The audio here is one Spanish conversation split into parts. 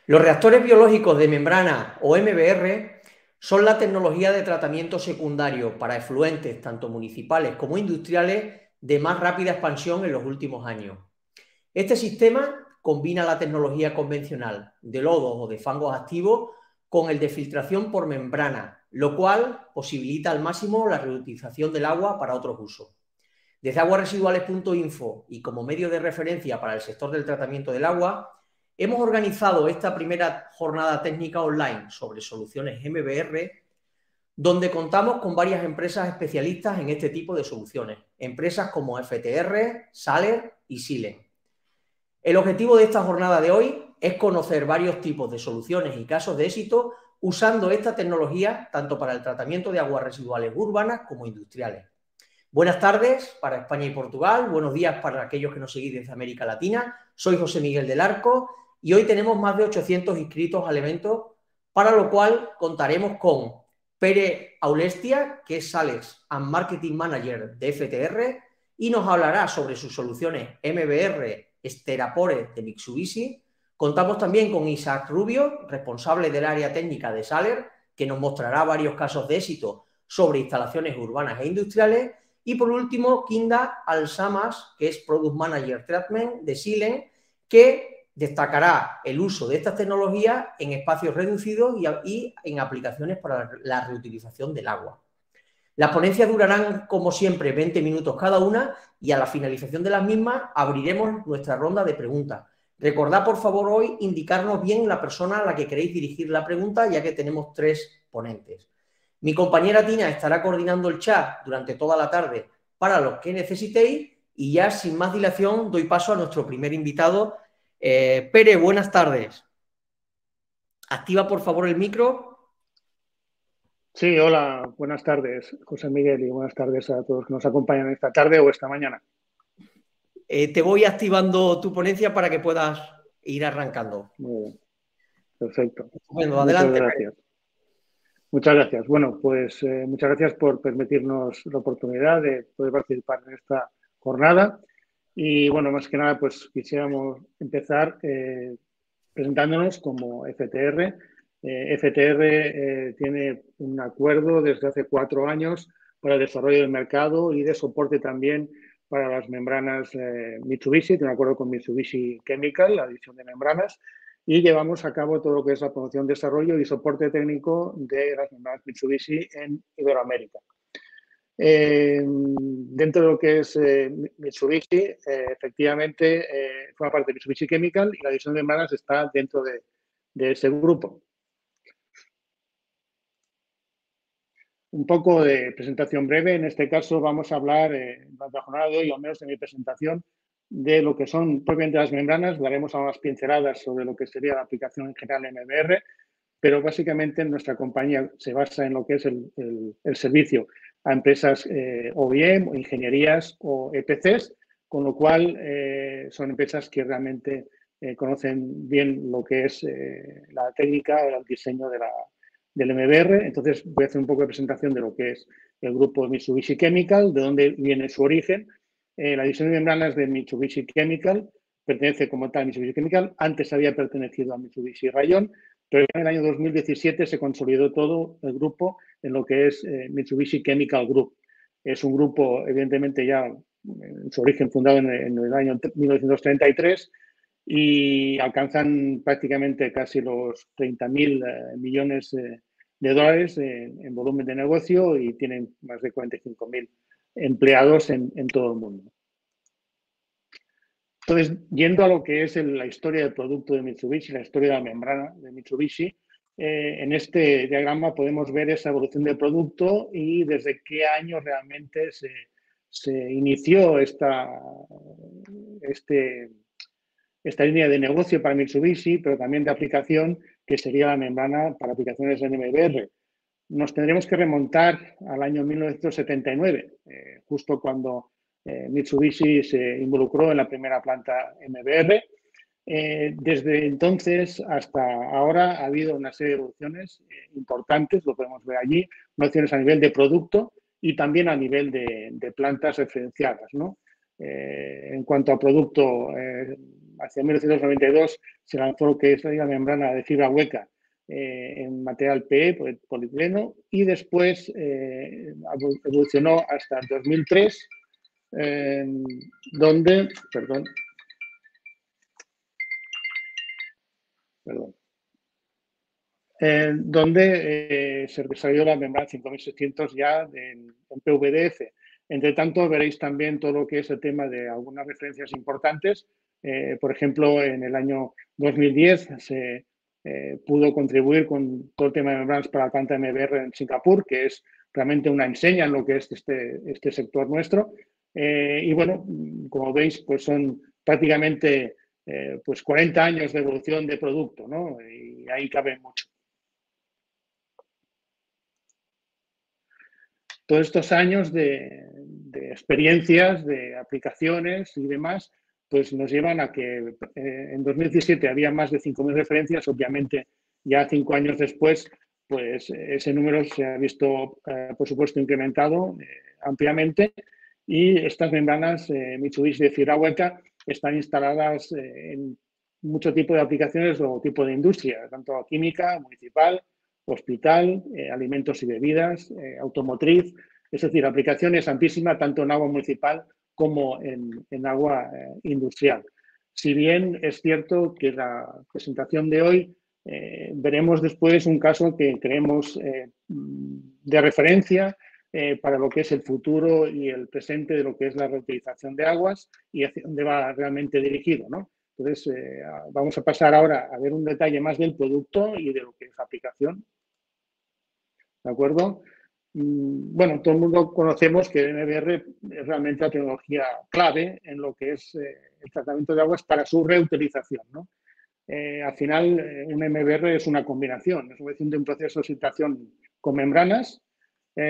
Los reactores biológicos de membrana o MBR son la tecnología de tratamiento secundario para efluentes, tanto municipales como industriales, de más rápida expansión en los últimos años. Este sistema combina la tecnología convencional de lodos o de fangos activos con el de filtración por membrana, lo cual posibilita al máximo la reutilización del agua para otros usos. Desde aguasresiduales.info y como medio de referencia para el sector del tratamiento del agua, hemos organizado esta primera jornada técnica online sobre soluciones MBR, donde contamos con varias empresas especialistas en este tipo de soluciones, empresas como FTR, Saler y Silen. El objetivo de esta jornada de hoy es conocer varios tipos de soluciones y casos de éxito usando esta tecnología tanto para el tratamiento de aguas residuales urbanas como industriales. Buenas tardes para España y Portugal, buenos días para aquellos que nos seguís desde América Latina. Soy José Miguel del Arco y hoy tenemos más de 800 inscritos al evento, para lo cual contaremos con Pere Aulestia, que es Sales and Marketing Manager de FTR, y nos hablará sobre sus soluciones MBR Sterapore de Mitsubishi. Contamos también con Isaac Rubio, responsable del área técnica de Saler, que nos mostrará varios casos de éxito sobre instalaciones urbanas e industriales. Y por último, Kinda Alsamas, que es Product Manager Treatment de Silen, que destacará el uso de estas tecnologías en espacios reducidos y en aplicaciones para la reutilización del agua. Las ponencias durarán, como siempre, 20 minutos cada una y a la finalización de las mismas abriremos nuestra ronda de preguntas. Recordad, por favor, hoy indicarnos bien la persona a la que queréis dirigir la pregunta, ya que tenemos 3 ponentes. Mi compañera Tina estará coordinando el chat durante toda la tarde para los que necesitéis y ya sin más dilación doy paso a nuestro primer invitado. Pere, buenas tardes. Activa por favor el micro. Sí, hola, buenas tardes, José Miguel, y buenas tardes a todos que nos acompañan esta tarde o esta mañana. Te voy activando tu ponencia para que puedas ir arrancando. Muy bien, perfecto. Bueno, Muchas adelante, Pere. gracias. Muchas gracias. Bueno, pues muchas gracias por permitirnos la oportunidad de poder participar en esta jornada. Y bueno, más que nada, pues quisiéramos empezar presentándonos como FTR. FTR tiene un acuerdo desde hace 4 años para el desarrollo del mercado y de soporte también para las membranas Mitsubishi. Tiene un acuerdo con Mitsubishi Chemical, la división de membranas, y llevamos a cabo todo lo que es la promoción, desarrollo y soporte técnico de las membranas Mitsubishi en Iberoamérica. Dentro de lo que es Mitsubishi, efectivamente, forma parte de Mitsubishi Chemical y la división de membranas está dentro de ese grupo. Un poco de presentación breve. En este caso vamos a hablar, en la jornada de hoy, al menos de mi presentación, de lo que son propiamente las membranas. Daremos unas pinceladas sobre lo que sería la aplicación en general en MBR, pero básicamente nuestra compañía se basa en lo que es el servicio a empresas OEM, ingenierías o EPCs, con lo cual son empresas que realmente conocen bien lo que es la técnica, el diseño del MBR. Entonces voy a hacer un poco de presentación de lo que es el grupo Mitsubishi Chemical, de dónde viene su origen. La división de membranas de Mitsubishi Chemical pertenece como tal a Mitsubishi Chemical. Antes había pertenecido a Mitsubishi Rayon, pero en el año 2017 se consolidó todo el grupo en lo que es Mitsubishi Chemical Group. Es un grupo, evidentemente, ya en su origen fundado en el año 1933 y alcanzan prácticamente casi los 30.000 millones de dólares en volumen de negocio y tienen más de 45.000 empleados en todo el mundo. Entonces, yendo a lo que es la historia del producto de Mitsubishi, la historia de la membrana de Mitsubishi, en este diagrama podemos ver esa evolución del producto y desde qué año realmente se inició esta línea de negocio para Mitsubishi, pero también de aplicación, que sería la membrana para aplicaciones en MBR. Nos tendremos que remontar al año 1979, justo cuando Mitsubishi se involucró en la primera planta MBR. Desde entonces hasta ahora ha habido una serie de evoluciones importantes, lo podemos ver allí, evoluciones a nivel de producto y también a nivel de plantas referenciadas, ¿no? En cuanto a producto, hacia 1992 se lanzó lo que es la membrana de fibra hueca en material PE, polietileno, y después evolucionó hasta el 2003, donde, perdón, donde se desarrolló la membrana 5600 ya en PVDF. Entre tanto, veréis también todo lo que es el tema de algunas referencias importantes. Por ejemplo, en el año 2010 se pudo contribuir con todo el tema de membranas para la planta MBR en Singapur, que es realmente una enseña en lo que es este sector nuestro. Y bueno, como veis, pues son prácticamente pues 40 años de evolución de producto, ¿no? Y ahí cabe mucho. Todos estos años de experiencias, de aplicaciones y demás, pues nos llevan a que en 2017 había más de 5.000 referencias. Obviamente, ya 5 años después, pues ese número se ha visto, por supuesto, incrementado ampliamente, y estas membranas Mitsubishi de fibra hueca están instaladas en mucho tipo de aplicaciones o tipo de industria, tanto química, municipal, hospital, alimentos y bebidas, automotriz, es decir, aplicaciones amplísimas tanto en agua municipal como en agua industrial. Si bien es cierto que la presentación de hoy veremos después un caso que creemos de referencia para lo que es el futuro y el presente de lo que es la reutilización de aguas y hacia dónde va realmente dirigido, ¿no? Entonces, vamos a pasar ahora a ver un detalle más del producto y de lo que es la aplicación. ¿De acuerdo? Bueno, todo el mundo conocemos que el MBR es realmente la tecnología clave en lo que es el tratamiento de aguas para su reutilización, ¿no? Al final, un MBR es una combinación, es un proceso de filtración con membranas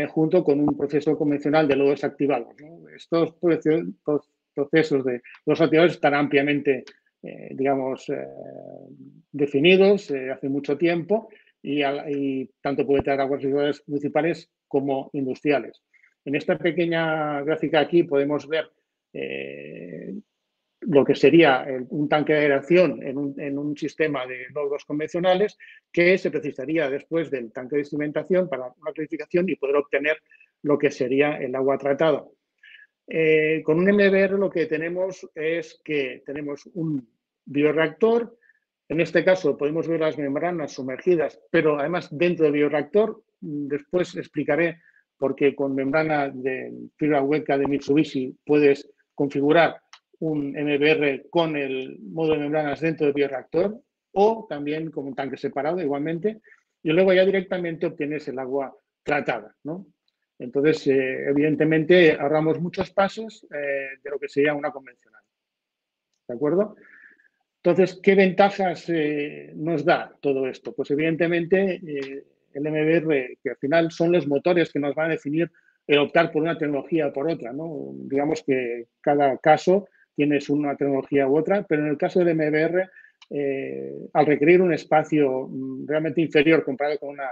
junto con un proceso convencional de lodos activados, ¿no? Estos procesos de lodos activados están ampliamente, digamos, definidos hace mucho tiempo, y tanto puede tratar aguas residuales municipales como industriales. En esta pequeña gráfica aquí podemos ver lo que sería un tanque de aeración en un sistema de nodos convencionales, que se precisaría después del tanque de instrumentación para una clasificación y poder obtener lo que sería el agua tratada. Con un MBR lo que tenemos es que tenemos un bioreactor. En este caso podemos ver las membranas sumergidas, pero además dentro del bioreactor. Después explicaré por qué con membrana de fibra hueca de Mitsubishi puedes configurar un MBR con el modo de membranas dentro del bioreactor, o también con un tanque separado igualmente, y luego ya directamente obtienes el agua tratada, ¿no? Entonces, evidentemente, ahorramos muchos pasos de lo que sería una convencional. ¿De acuerdo? Entonces, ¿qué ventajas nos da todo esto? Pues evidentemente el MBR, que al final son los motores que nos van a definir el optar por una tecnología o por otra, ¿no? Digamos que cada caso tienes una tecnología u otra, pero en el caso del MBR, al requerir un espacio realmente inferior comparado con una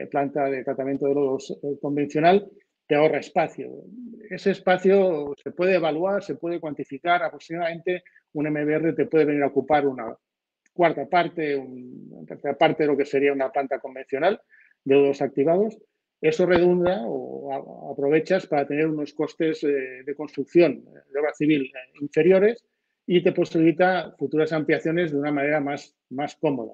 planta de tratamiento de lodos convencional, te ahorra espacio. Ese espacio se puede evaluar, se puede cuantificar. Aproximadamente un MBR te puede venir a ocupar una cuarta parte, una tercera parte de lo que sería una planta convencional de lodos activados. Eso redunda o aprovechas para tener unos costes de construcción de obra civil inferiores, y te posibilita futuras ampliaciones de una manera más cómoda.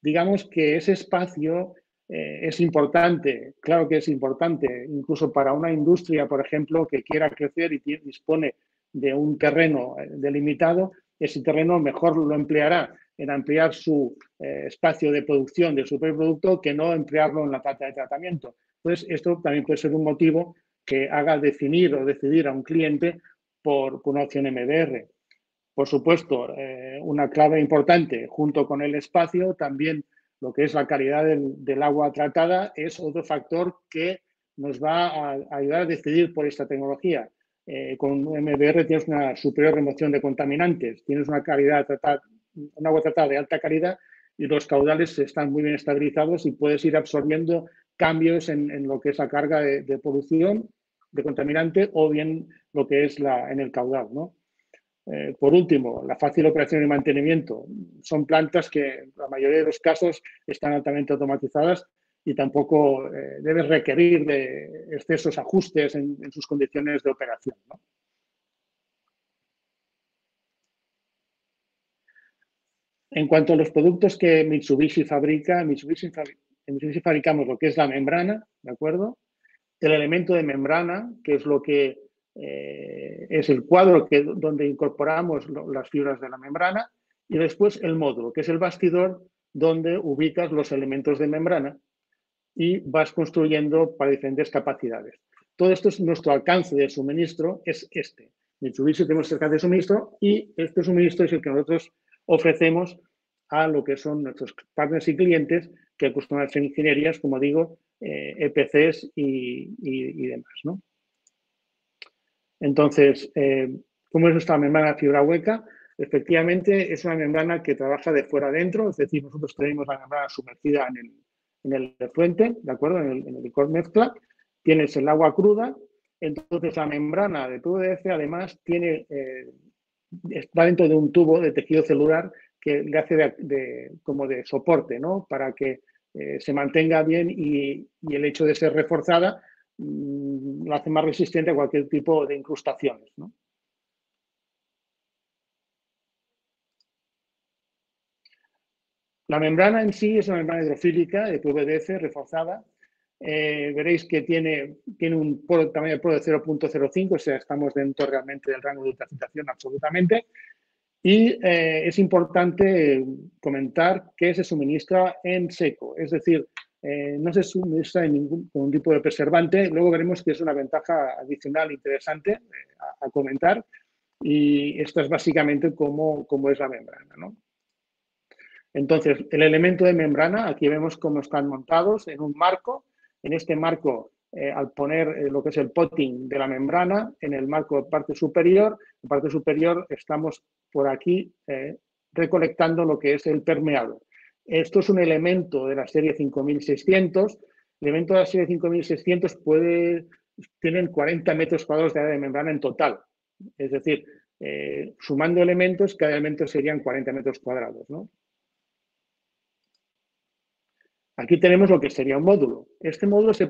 Digamos que ese espacio es importante, claro que es importante, incluso para una industria, por ejemplo, que quiera crecer y dispone de un terreno delimitado. Ese terreno mejor lo empleará en ampliar su espacio de producción de su propio producto que no emplearlo en la planta de tratamiento. Entonces, esto también puede ser un motivo que haga definir o decidir a un cliente por una opción MBR. Por supuesto, una clave importante junto con el espacio, también lo que es la calidad del agua tratada es otro factor que nos va a ayudar a decidir por esta tecnología. Con MBR tienes una superior remoción de contaminantes, tienes una calidad tratada, un agua tratada de alta calidad, y los caudales están muy bien estabilizados y puedes ir absorbiendo cambios en lo que es la carga de polución, de contaminante, o bien lo que es en el caudal, ¿no? Por último, la fácil operación y mantenimiento. Son plantas que en la mayoría de los casos están altamente automatizadas y tampoco deben requerir de excesos ajustes en sus condiciones de operación, ¿no? En cuanto a los productos que Mitsubishi fabrica, en Mitsubishi fabricamos lo que es la membrana, ¿de acuerdo? El elemento de membrana, que es lo que es el cuadro donde incorporamos las fibras de la membrana, y después el módulo, que es el bastidor donde ubicas los elementos de membrana y vas construyendo para diferentes capacidades. Todo esto es nuestro alcance de suministro, es este. Mitsubishi tenemos este alcance de suministro y este suministro es el que nosotros ofrecemos a lo que son nuestros partners y clientes que acostumbran a hacer ingenierías, como digo, EPCs y demás, ¿no? Entonces, ¿cómo es nuestra membrana de fibra hueca? Efectivamente, es una membrana que trabaja de fuera adentro, es decir, nosotros tenemos la membrana sumergida en el efluente, ¿de acuerdo? En el licor mezcla, tienes el agua cruda, entonces la membrana de PVDF además está dentro de un tubo de tejido celular que le hace como de soporte, ¿no? Para que se mantenga bien y el hecho de ser reforzada la hace más resistente a cualquier tipo de incrustaciones, ¿no? La membrana en sí es una membrana hidrofílica de PVDF reforzada. Veréis que tiene un tamaño de poro de 0.05, o sea, estamos dentro realmente del rango de ultrafiltración absolutamente. Y es importante comentar que se suministra en seco, es decir, no se suministra en ningún tipo de preservante. Luego veremos que es una ventaja adicional interesante a comentar y esto es básicamente cómo es la membrana, ¿no? Entonces, el elemento de membrana, aquí vemos cómo están montados en un marco. En este marco, al poner lo que es el potting de la membrana, en el marco de parte superior, en parte superior estamos por aquí recolectando lo que es el permeado. Esto es un elemento de la serie 5600. El elemento de la serie 5600 tienen 40 metros cuadrados de área de membrana en total. Es decir, sumando elementos, cada elemento serían 40 metros cuadrados, ¿no? Aquí tenemos lo que sería un módulo. Este módulo se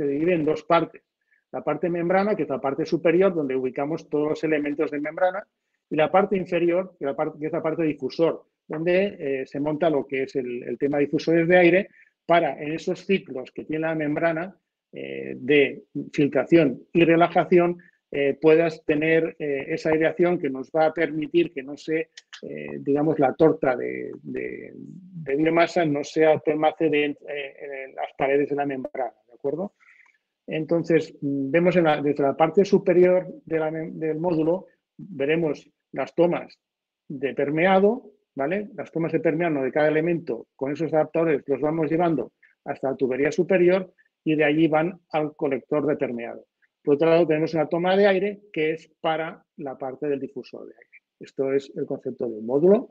divide en dos partes. La parte membrana, que es la parte superior, donde ubicamos todos los elementos de membrana, y la parte inferior, que es la parte difusor, donde se monta lo que es el tema de difusores de aire para, en esos ciclos que tiene la membrana de filtración y relajación, puedas tener esa aireación que nos va a permitir que no se, digamos, la torta de biomasa no se almace en las paredes de la membrana, ¿de acuerdo? Entonces, vemos desde la parte superior del módulo, veremos las tomas de permeado, ¿vale? Las tomas de permeado de cada elemento, con esos adaptadores los vamos llevando hasta la tubería superior y de allí van al colector de permeado. Por otro lado, tenemos una toma de aire que es para la parte del difusor de aire. Esto es el concepto del módulo.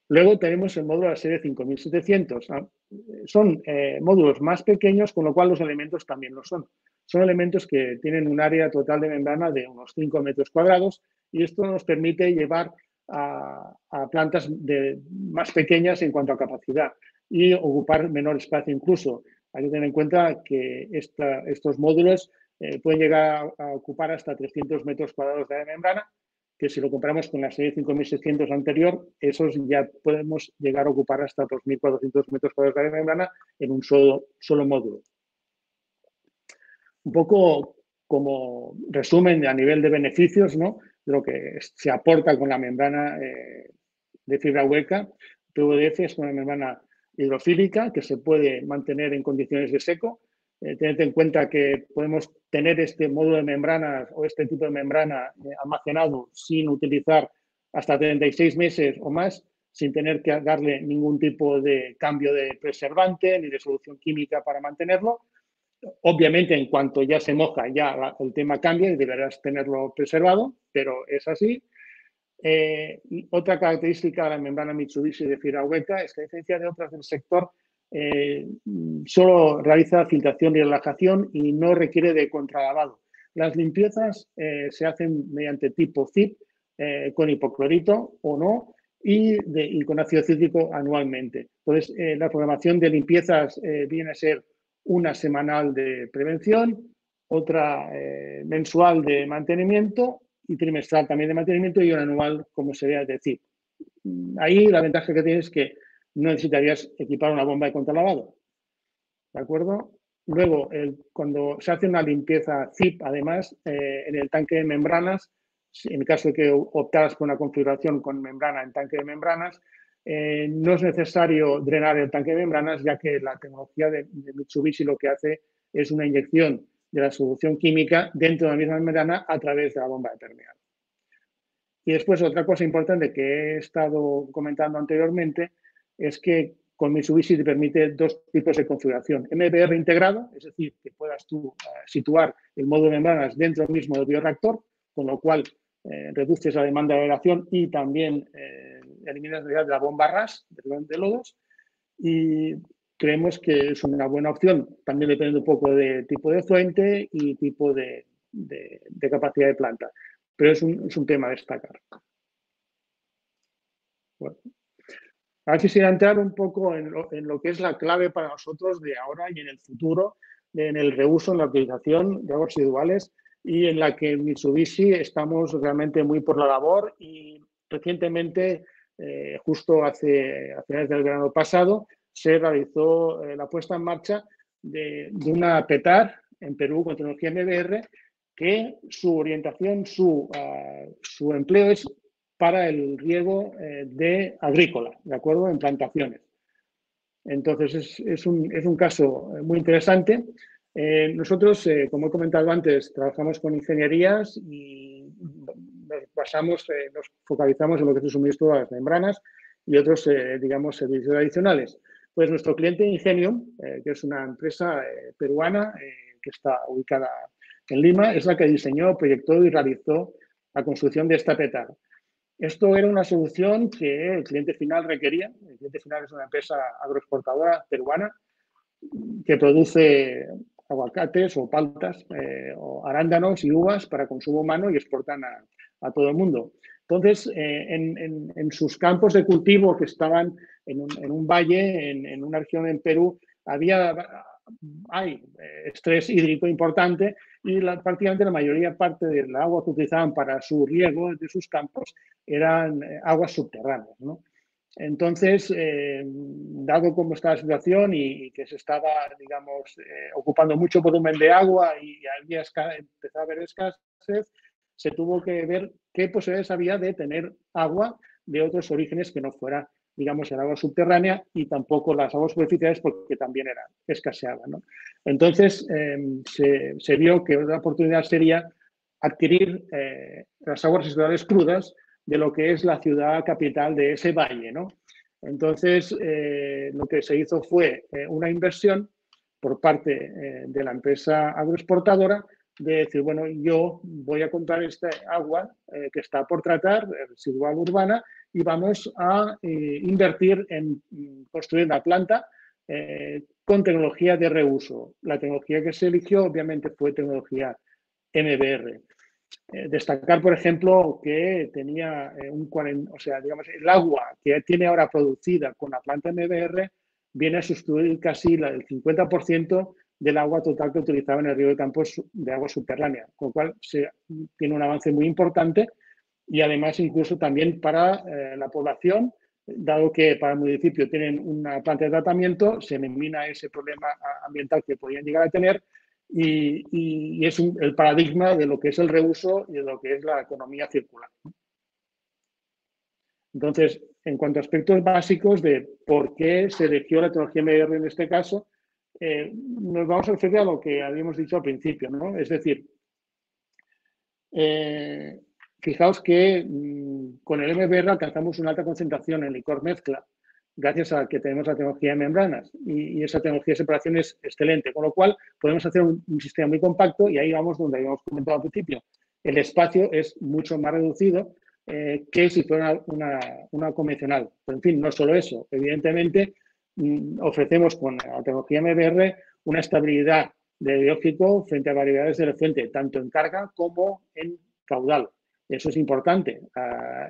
Luego tenemos el módulo de la serie 5700. Son módulos más pequeños, con lo cual los elementos también lo son. Son elementos que tienen un área total de membrana de unos 5 metros cuadrados y esto nos permite llevar a plantas más pequeñas en cuanto a capacidad y ocupar menor espacio incluso. Hay que tener en cuenta que estos módulos pueden llegar a ocupar hasta 300 metros cuadrados de membrana, que si lo comparamos con la serie 5600 anterior, esos ya podemos llegar a ocupar hasta 2400 metros cuadrados de membrana en un solo módulo. Un poco como resumen a nivel de beneficios, ¿no?, de lo que se aporta con la membrana de fibra hueca. PVDF es una membrana hidrofílica que se puede mantener en condiciones de seco. Tened en cuenta que podemos tener este módulo de membranas o este tipo de membrana almacenado sin utilizar hasta 36 meses o más, sin tener que darle ningún tipo de cambio de preservante ni de solución química para mantenerlo. Obviamente, en cuanto ya se moja, ya el tema cambia y deberás tenerlo preservado, pero es así. Otra característica de la membrana Mitsubishi de fibra hueca es que, a diferencia de otras del sector, solo realiza filtración y relajación y no requiere de contralavado. Las limpiezas se hacen mediante tipo ZIP, con hipoclorito o no, y con ácido cítrico anualmente. Entonces, la programación de limpiezas viene a ser una semanal de prevención, otra mensual de mantenimiento y trimestral también de mantenimiento y una anual, como sería de ZIP. Ahí la ventaja que tienes es que no necesitarías equipar una bomba de contralavado. ¿De acuerdo? Luego, cuando se hace una limpieza ZIP, además, en el tanque de membranas, en el caso de que optaras por una configuración con membrana en tanque de membranas, no es necesario drenar el tanque de membranas, ya que la tecnología de Mitsubishi lo que hace es una inyección de la solución química dentro de la misma membrana a través de la bomba de permeado. Y después, otra cosa importante que he estado comentando anteriormente es que con Mitsubishi te permite dos tipos de configuración. MBR integrado, es decir, que puedas tú situar el módulo de membranas dentro mismo del bioreactor, con lo cual reduces la demanda de aeración y también eliminas la de la bomba RAS, de lodos. Y creemos que es una buena opción. También depende un poco de tipo de fuente y tipo de capacidad de planta. Pero es un tema a destacar. Bueno. Ahora quisiera entrar un poco en lo que es la clave para nosotros de ahora y en el futuro, en el reuso, en la utilización de aguas residuales y en la que en Mitsubishi estamos realmente muy por la labor y recientemente, justo a finales del verano pasado, se realizó la puesta en marcha de una PETAR en Perú con tecnología MBR que su orientación, su empleo es para el riego agrícola, ¿de acuerdo? En plantaciones. Entonces, es un caso muy interesante. Nosotros, como he comentado antes, trabajamos con ingenierías y nos focalizamos en lo que es el suministro de las membranas y otros, digamos, servicios adicionales. Pues nuestro cliente Ingenium, que es una empresa peruana que está ubicada en Lima, es la que diseñó, proyectó y realizó la construcción de esta PETAR. Esto era una solución que el cliente final requería. El cliente final es una empresa agroexportadora peruana que produce aguacates o paltas o arándanos y uvas para consumo humano y exportan a todo el mundo. Entonces, en sus campos de cultivo que estaban en un valle, en una región en Perú, hay estrés hídrico importante y prácticamente la mayoría parte del agua que utilizaban para su riego de sus campos eran aguas subterráneas, ¿no? Entonces, dado cómo está la situación y que se estaba, digamos, ocupando mucho volumen de agua y empezó a haber escasez, se tuvo que ver qué posibilidades había de tener agua de otros orígenes que no fuera, digamos, el agua subterránea y tampoco las aguas superficiales porque también escaseaban, ¿no? Entonces, se vio que otra oportunidad sería adquirir las aguas residuales crudas de lo que es la ciudad capital de ese valle, ¿no? Entonces, lo que se hizo fue una inversión por parte de la empresa agroexportadora de decir, bueno, yo voy a comprar esta agua que está por tratar, residual urbana, y vamos a invertir en construir una planta con tecnología de reuso. La tecnología que se eligió, obviamente, fue tecnología MBR. Destacar, por ejemplo, que tenía digamos, el agua que tiene ahora producida con la planta MBR viene a sustituir casi el 50% del agua total que utilizaba en el río de Campos de agua subterránea, con lo cual tiene un avance muy importante y además incluso también para la población, dado que para el municipio tienen una planta de tratamiento, se elimina ese problema ambiental que podían llegar a tener y es el paradigma de lo que es el reuso y de lo que es la economía circular. Entonces, en cuanto a aspectos básicos de por qué se eligió la tecnología MBR en este caso, nos vamos a referir a lo que habíamos dicho al principio, ¿no? Es decir, fijaos que con el MBR alcanzamos una alta concentración en licor mezcla, gracias a que tenemos la tecnología de membranas y esa tecnología de separación es excelente, con lo cual podemos hacer un sistema muy compacto y ahí vamos donde habíamos comentado al principio. El espacio es mucho más reducido que si fuera una convencional. Pero, en fin, no solo eso. Evidentemente, ofrecemos con la tecnología MBR una estabilidad de biológico frente a variedades del efluente, tanto en carga como en caudal. Eso es importante.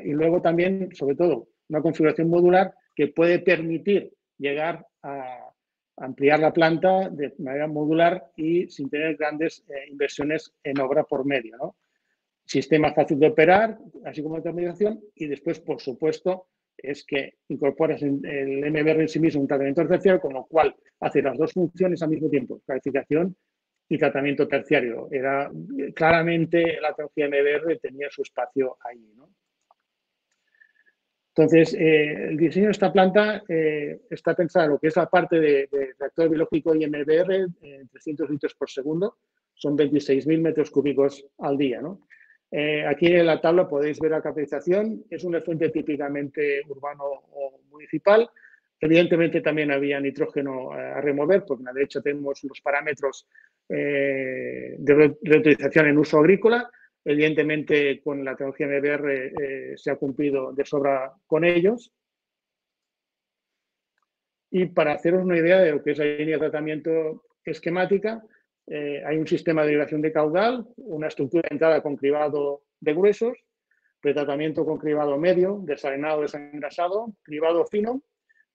Y luego también, sobre todo, una configuración modular que puede permitir llegar a ampliar la planta de manera modular y sin tener grandes inversiones en obra por medio, ¿no? Sistema fácil de operar, así como de terminación, y después, por supuesto, es que incorporas en el MBR en sí mismo un tratamiento terciario, con lo cual hace las dos funciones al mismo tiempo, clarificación y tratamiento terciario. Claramente la tecnología MBR tenía su espacio ahí, ¿no? Entonces, el diseño de esta planta está pensado en lo que es la parte de reactor biológico y MBR en 300 litros por segundo. Son 26.000 metros cúbicos al día, ¿no? Aquí en la tabla podéis ver la capitalización. Es un efluente típicamente urbano o municipal. Evidentemente también había nitrógeno a remover, porque de hecho tenemos los parámetros de reutilización en uso agrícola. Evidentemente, con la tecnología MBR se ha cumplido de sobra con ellos. Y para haceros una idea de lo que es la línea de tratamiento esquemática, hay un sistema de derivación de caudal, una estructura de entrada con cribado de gruesos, pretratamiento con cribado medio, desalenado, desengrasado, cribado fino,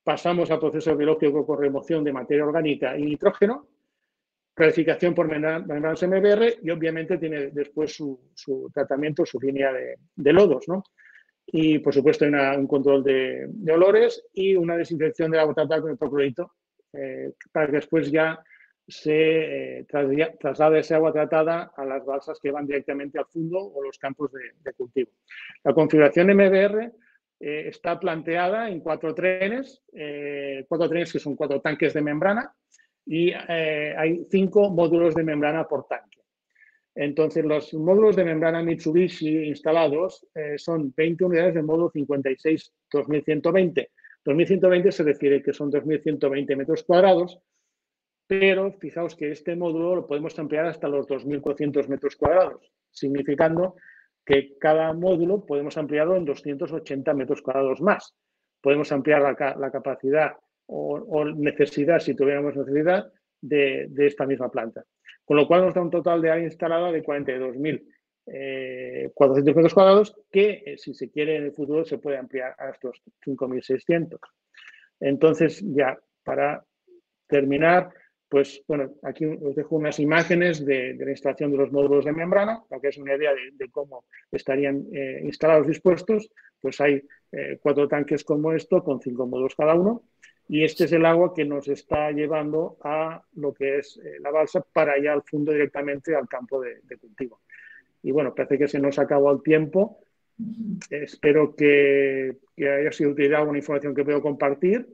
pasamos al proceso biológico con remoción de materia orgánica y nitrógeno, clarificación por membranas MBR y obviamente tiene después su tratamiento, su línea de lodos, ¿no? Y por supuesto hay un control de olores y una desinfección de agua tratada con hipoclorito para que después ya se traslade esa agua tratada a las balsas que van directamente al fondo o los campos de cultivo. La configuración MBR está planteada en 4 trenes que son 4 tanques de membrana, y hay 5 módulos de membrana por tanque. Entonces, los módulos de membrana Mitsubishi instalados son 20 unidades del módulo 56-2120. 2120 se refiere que son 2.120 metros cuadrados, pero fijaos que este módulo lo podemos ampliar hasta los 2.400 metros cuadrados, significando que cada módulo podemos ampliarlo en 280 metros cuadrados más. Podemos ampliar la capacidad o necesidad, si tuviéramos necesidad, de esta misma planta. Con lo cual nos da un total de área instalada de 42.400 metros cuadrados que, si se quiere en el futuro, se puede ampliar a estos 5.600. Entonces, ya para terminar, pues bueno, aquí os dejo unas imágenes de la instalación de los módulos de membrana, para que es una idea de cómo estarían instalados dispuestos. Pues hay 4 tanques como esto, con 5 módulos cada uno. Y este es el agua que nos está llevando a lo que es la balsa para ir al fondo directamente al campo de cultivo. Y bueno, parece que se nos acabó el tiempo. Espero que haya sido de utilidad alguna información que puedo compartir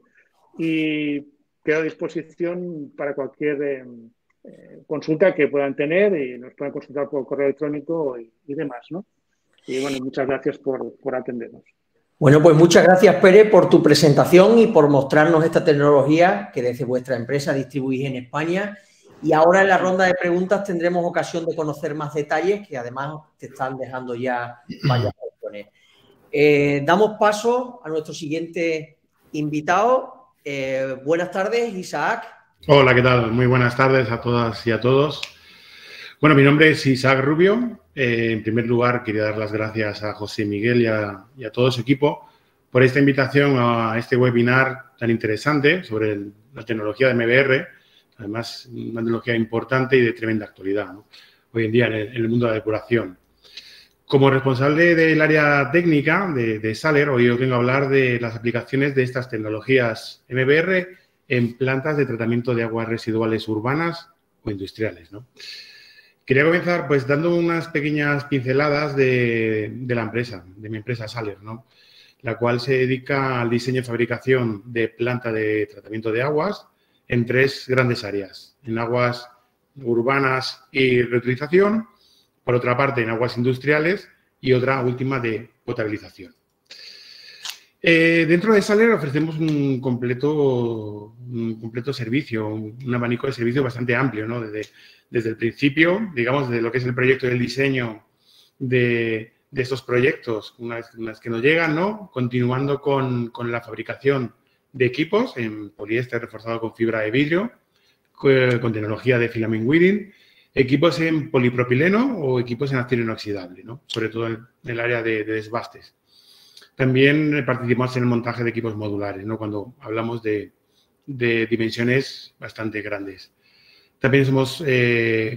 y quedo a disposición para cualquier consulta que puedan tener y nos puedan consultar por correo electrónico y demás, ¿no? Y bueno, muchas gracias por atendernos. Bueno, pues muchas gracias, Pere, por tu presentación y por mostrarnos esta tecnología que desde vuestra empresa distribuís en España. Y ahora en la ronda de preguntas tendremos ocasión de conocer más detalles que además te están dejando ya varias opciones. Damos paso a nuestro siguiente invitado. Buenas tardes, Isaac. Hola, ¿qué tal? Muy buenas tardes a todas y a todos. Bueno, mi nombre es Isaac Rubio. En primer lugar, quería dar las gracias a José Miguel y a todo su equipo por esta invitación a este webinar tan interesante sobre la tecnología de MBR. Además, una tecnología importante y de tremenda actualidad, ¿no? Hoy en día en el mundo de la depuración. Como responsable del área técnica de Saler, hoy os vengo a hablar de las aplicaciones de estas tecnologías MBR en plantas de tratamiento de aguas residuales urbanas o industriales, ¿no? Quería comenzar pues dando unas pequeñas pinceladas de la empresa, de mi empresa Saler, ¿no? La cual se dedica al diseño y fabricación de planta de tratamiento de aguas en 3 grandes áreas, en aguas urbanas y reutilización, por otra parte en aguas industriales y otra última de potabilización. Dentro de Saler ofrecemos un completo servicio, un abanico de servicio bastante amplio, ¿no? Desde el principio, digamos, de lo que es el proyecto del diseño de estos proyectos, una vez que nos llegan, ¿no? Continuando con la fabricación de equipos en poliéster reforzado con fibra de vidrio, con tecnología de filament welding, equipos en polipropileno o equipos en acero inoxidable, ¿no? Sobre todo en el área de desbastes. También participamos en el montaje de equipos modulares, ¿no? Cuando hablamos de dimensiones bastante grandes. También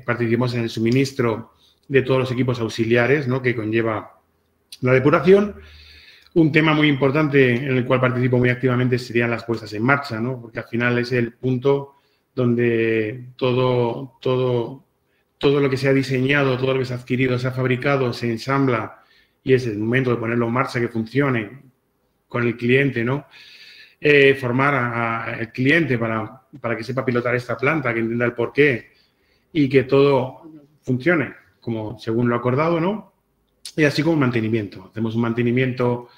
participamos en el suministro de todos los equipos auxiliares, ¿no? Que conlleva la depuración. Un tema muy importante en el cual participo muy activamente serían las puestas en marcha, ¿no? Porque al final es el punto donde todo lo que se ha diseñado, todo lo que se ha adquirido, se ha fabricado, se ensambla y es el momento de ponerlo en marcha, que funcione con el cliente, ¿no? Formar al cliente para que sepa pilotar esta planta, que entienda el porqué y que todo funcione como según lo acordado, ¿no? Y así como mantenimiento. Hacemos un mantenimiento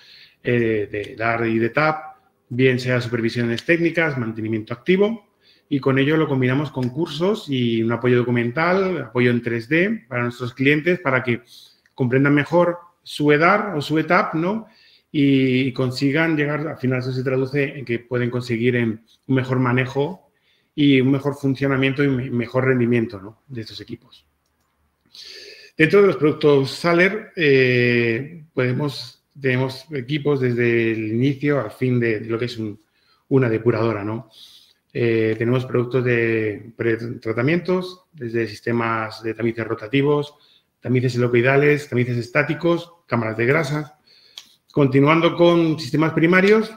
de DAR y de TAP, bien sea supervisiones técnicas, mantenimiento activo, y con ello lo combinamos con cursos y un apoyo documental, apoyo en 3D para nuestros clientes para que comprendan mejor su EDAR o su ETAP, ¿no? Y consigan llegar, al final eso se traduce en que pueden conseguir un mejor manejo y un mejor funcionamiento y mejor rendimiento, ¿no? De estos equipos. Dentro de los productos Saler tenemos equipos desde el inicio al fin de lo que es una depuradora, ¿no? Tenemos productos de pretratamientos, desde sistemas de tamices rotativos, tamices helicoidales, tamices estáticos, cámaras de grasas. Continuando con sistemas primarios,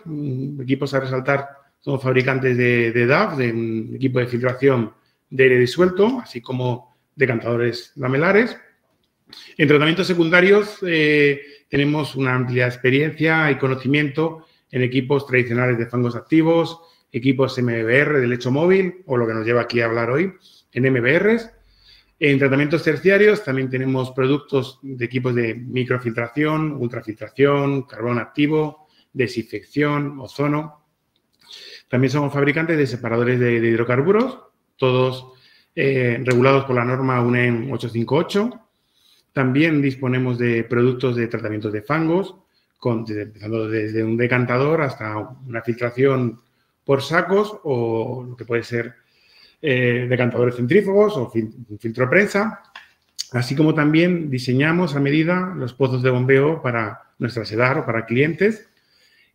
equipos a resaltar, somos fabricantes de DAF, de un equipo de filtración de aire disuelto, así como decantadores lamelares. En tratamientos secundarios tenemos una amplia experiencia y conocimiento en equipos tradicionales de fangos activos, equipos MBR de lecho móvil, o lo que nos lleva aquí a hablar hoy, en MBRs. En tratamientos terciarios también tenemos productos de equipos de microfiltración, ultrafiltración, carbón activo, desinfección, ozono. También somos fabricantes de separadores de hidrocarburos, todos regulados por la norma UNEM 858. También disponemos de productos de tratamientos de fangos, empezando desde un decantador hasta una filtración por sacos o lo que puede ser decantadores centrífugos o filtro prensa, así como también diseñamos a medida los pozos de bombeo para nuestra SEDAR o para clientes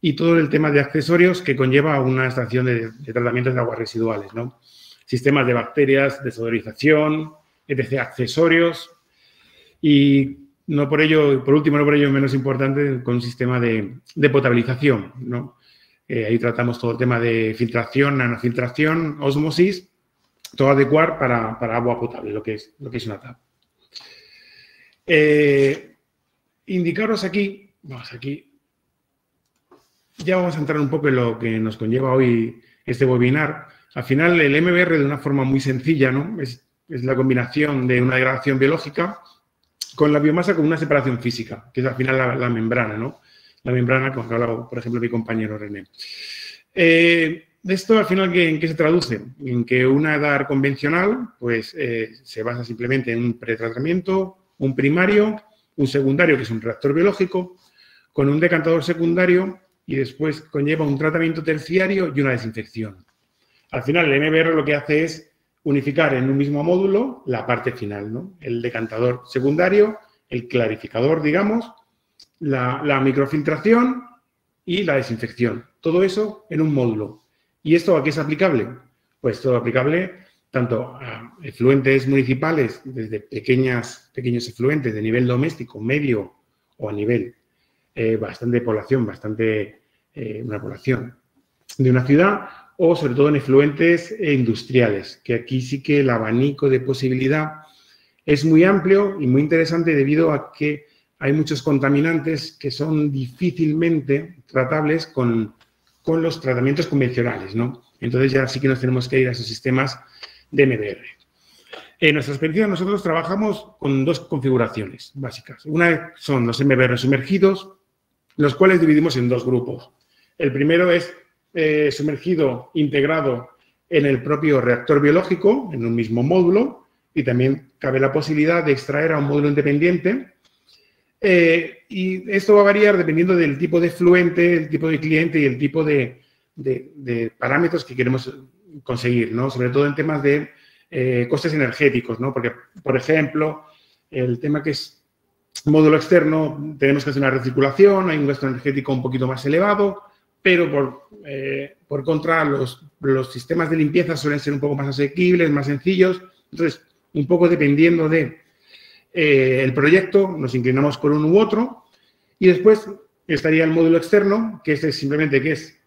y todo el tema de accesorios que conlleva una estación de tratamientos de aguas residuales, ¿no? Sistemas de bacterias, desodorización, etc., accesorios y no por ello, por último, no por ello menos importante, con un sistema de potabilización, ¿no? Ahí tratamos todo el tema de filtración, nanofiltración, osmosis, todo adecuar para agua potable, lo que es una TAP. Indicaros aquí, ya vamos a entrar un poco en lo que nos conlleva hoy este webinar. Al final, el MBR de una forma muy sencilla, ¿no? Es la combinación de una degradación biológica con la biomasa con una separación física, que es al final la membrana, ¿no? La membrana, como ha hablado, por ejemplo, mi compañero René. Esto, al final, ¿en qué se traduce? En que una EDAR convencional, pues, se basa simplemente en un pretratamiento, un primario, un secundario, que es un reactor biológico, con un decantador secundario y después conlleva un tratamiento terciario y una desinfección. Al final, el MBR lo que hace es unificar en un mismo módulo la parte final, ¿no? El decantador secundario, el clarificador, digamos, la microfiltración y la desinfección. Todo eso en un módulo. ¿Y esto a qué es aplicable? Pues todo aplicable tanto a efluentes municipales, desde pequeños efluentes de nivel doméstico, medio o a nivel bastante población, una población de una ciudad, o sobre todo en efluentes industriales, que aquí sí que el abanico de posibilidad es muy amplio y muy interesante debido a que hay muchos contaminantes que son difícilmente tratables con los tratamientos convencionales, ¿no? Entonces ya sí que nos tenemos que ir a esos sistemas de MBR. En nuestra experiencia nosotros trabajamos con dos configuraciones básicas. Una son los MBR sumergidos, los cuales dividimos en dos grupos. El primero es sumergido integrado en el propio reactor biológico, en un mismo módulo, y también cabe la posibilidad de extraer a un módulo independiente. Y esto va a variar dependiendo del tipo de efluente, el tipo de cliente y el tipo de parámetros que queremos conseguir, ¿no? Sobre todo en temas de costes energéticos, ¿no? Porque, por ejemplo, el tema que es módulo externo, tenemos que hacer una recirculación, hay un gasto energético un poquito más elevado, pero por contra los sistemas de limpieza suelen ser un poco más asequibles, más sencillos. Entonces, un poco dependiendo de el proyecto, nos inclinamos por uno u otro. Y después estaría el módulo externo, que este simplemente que es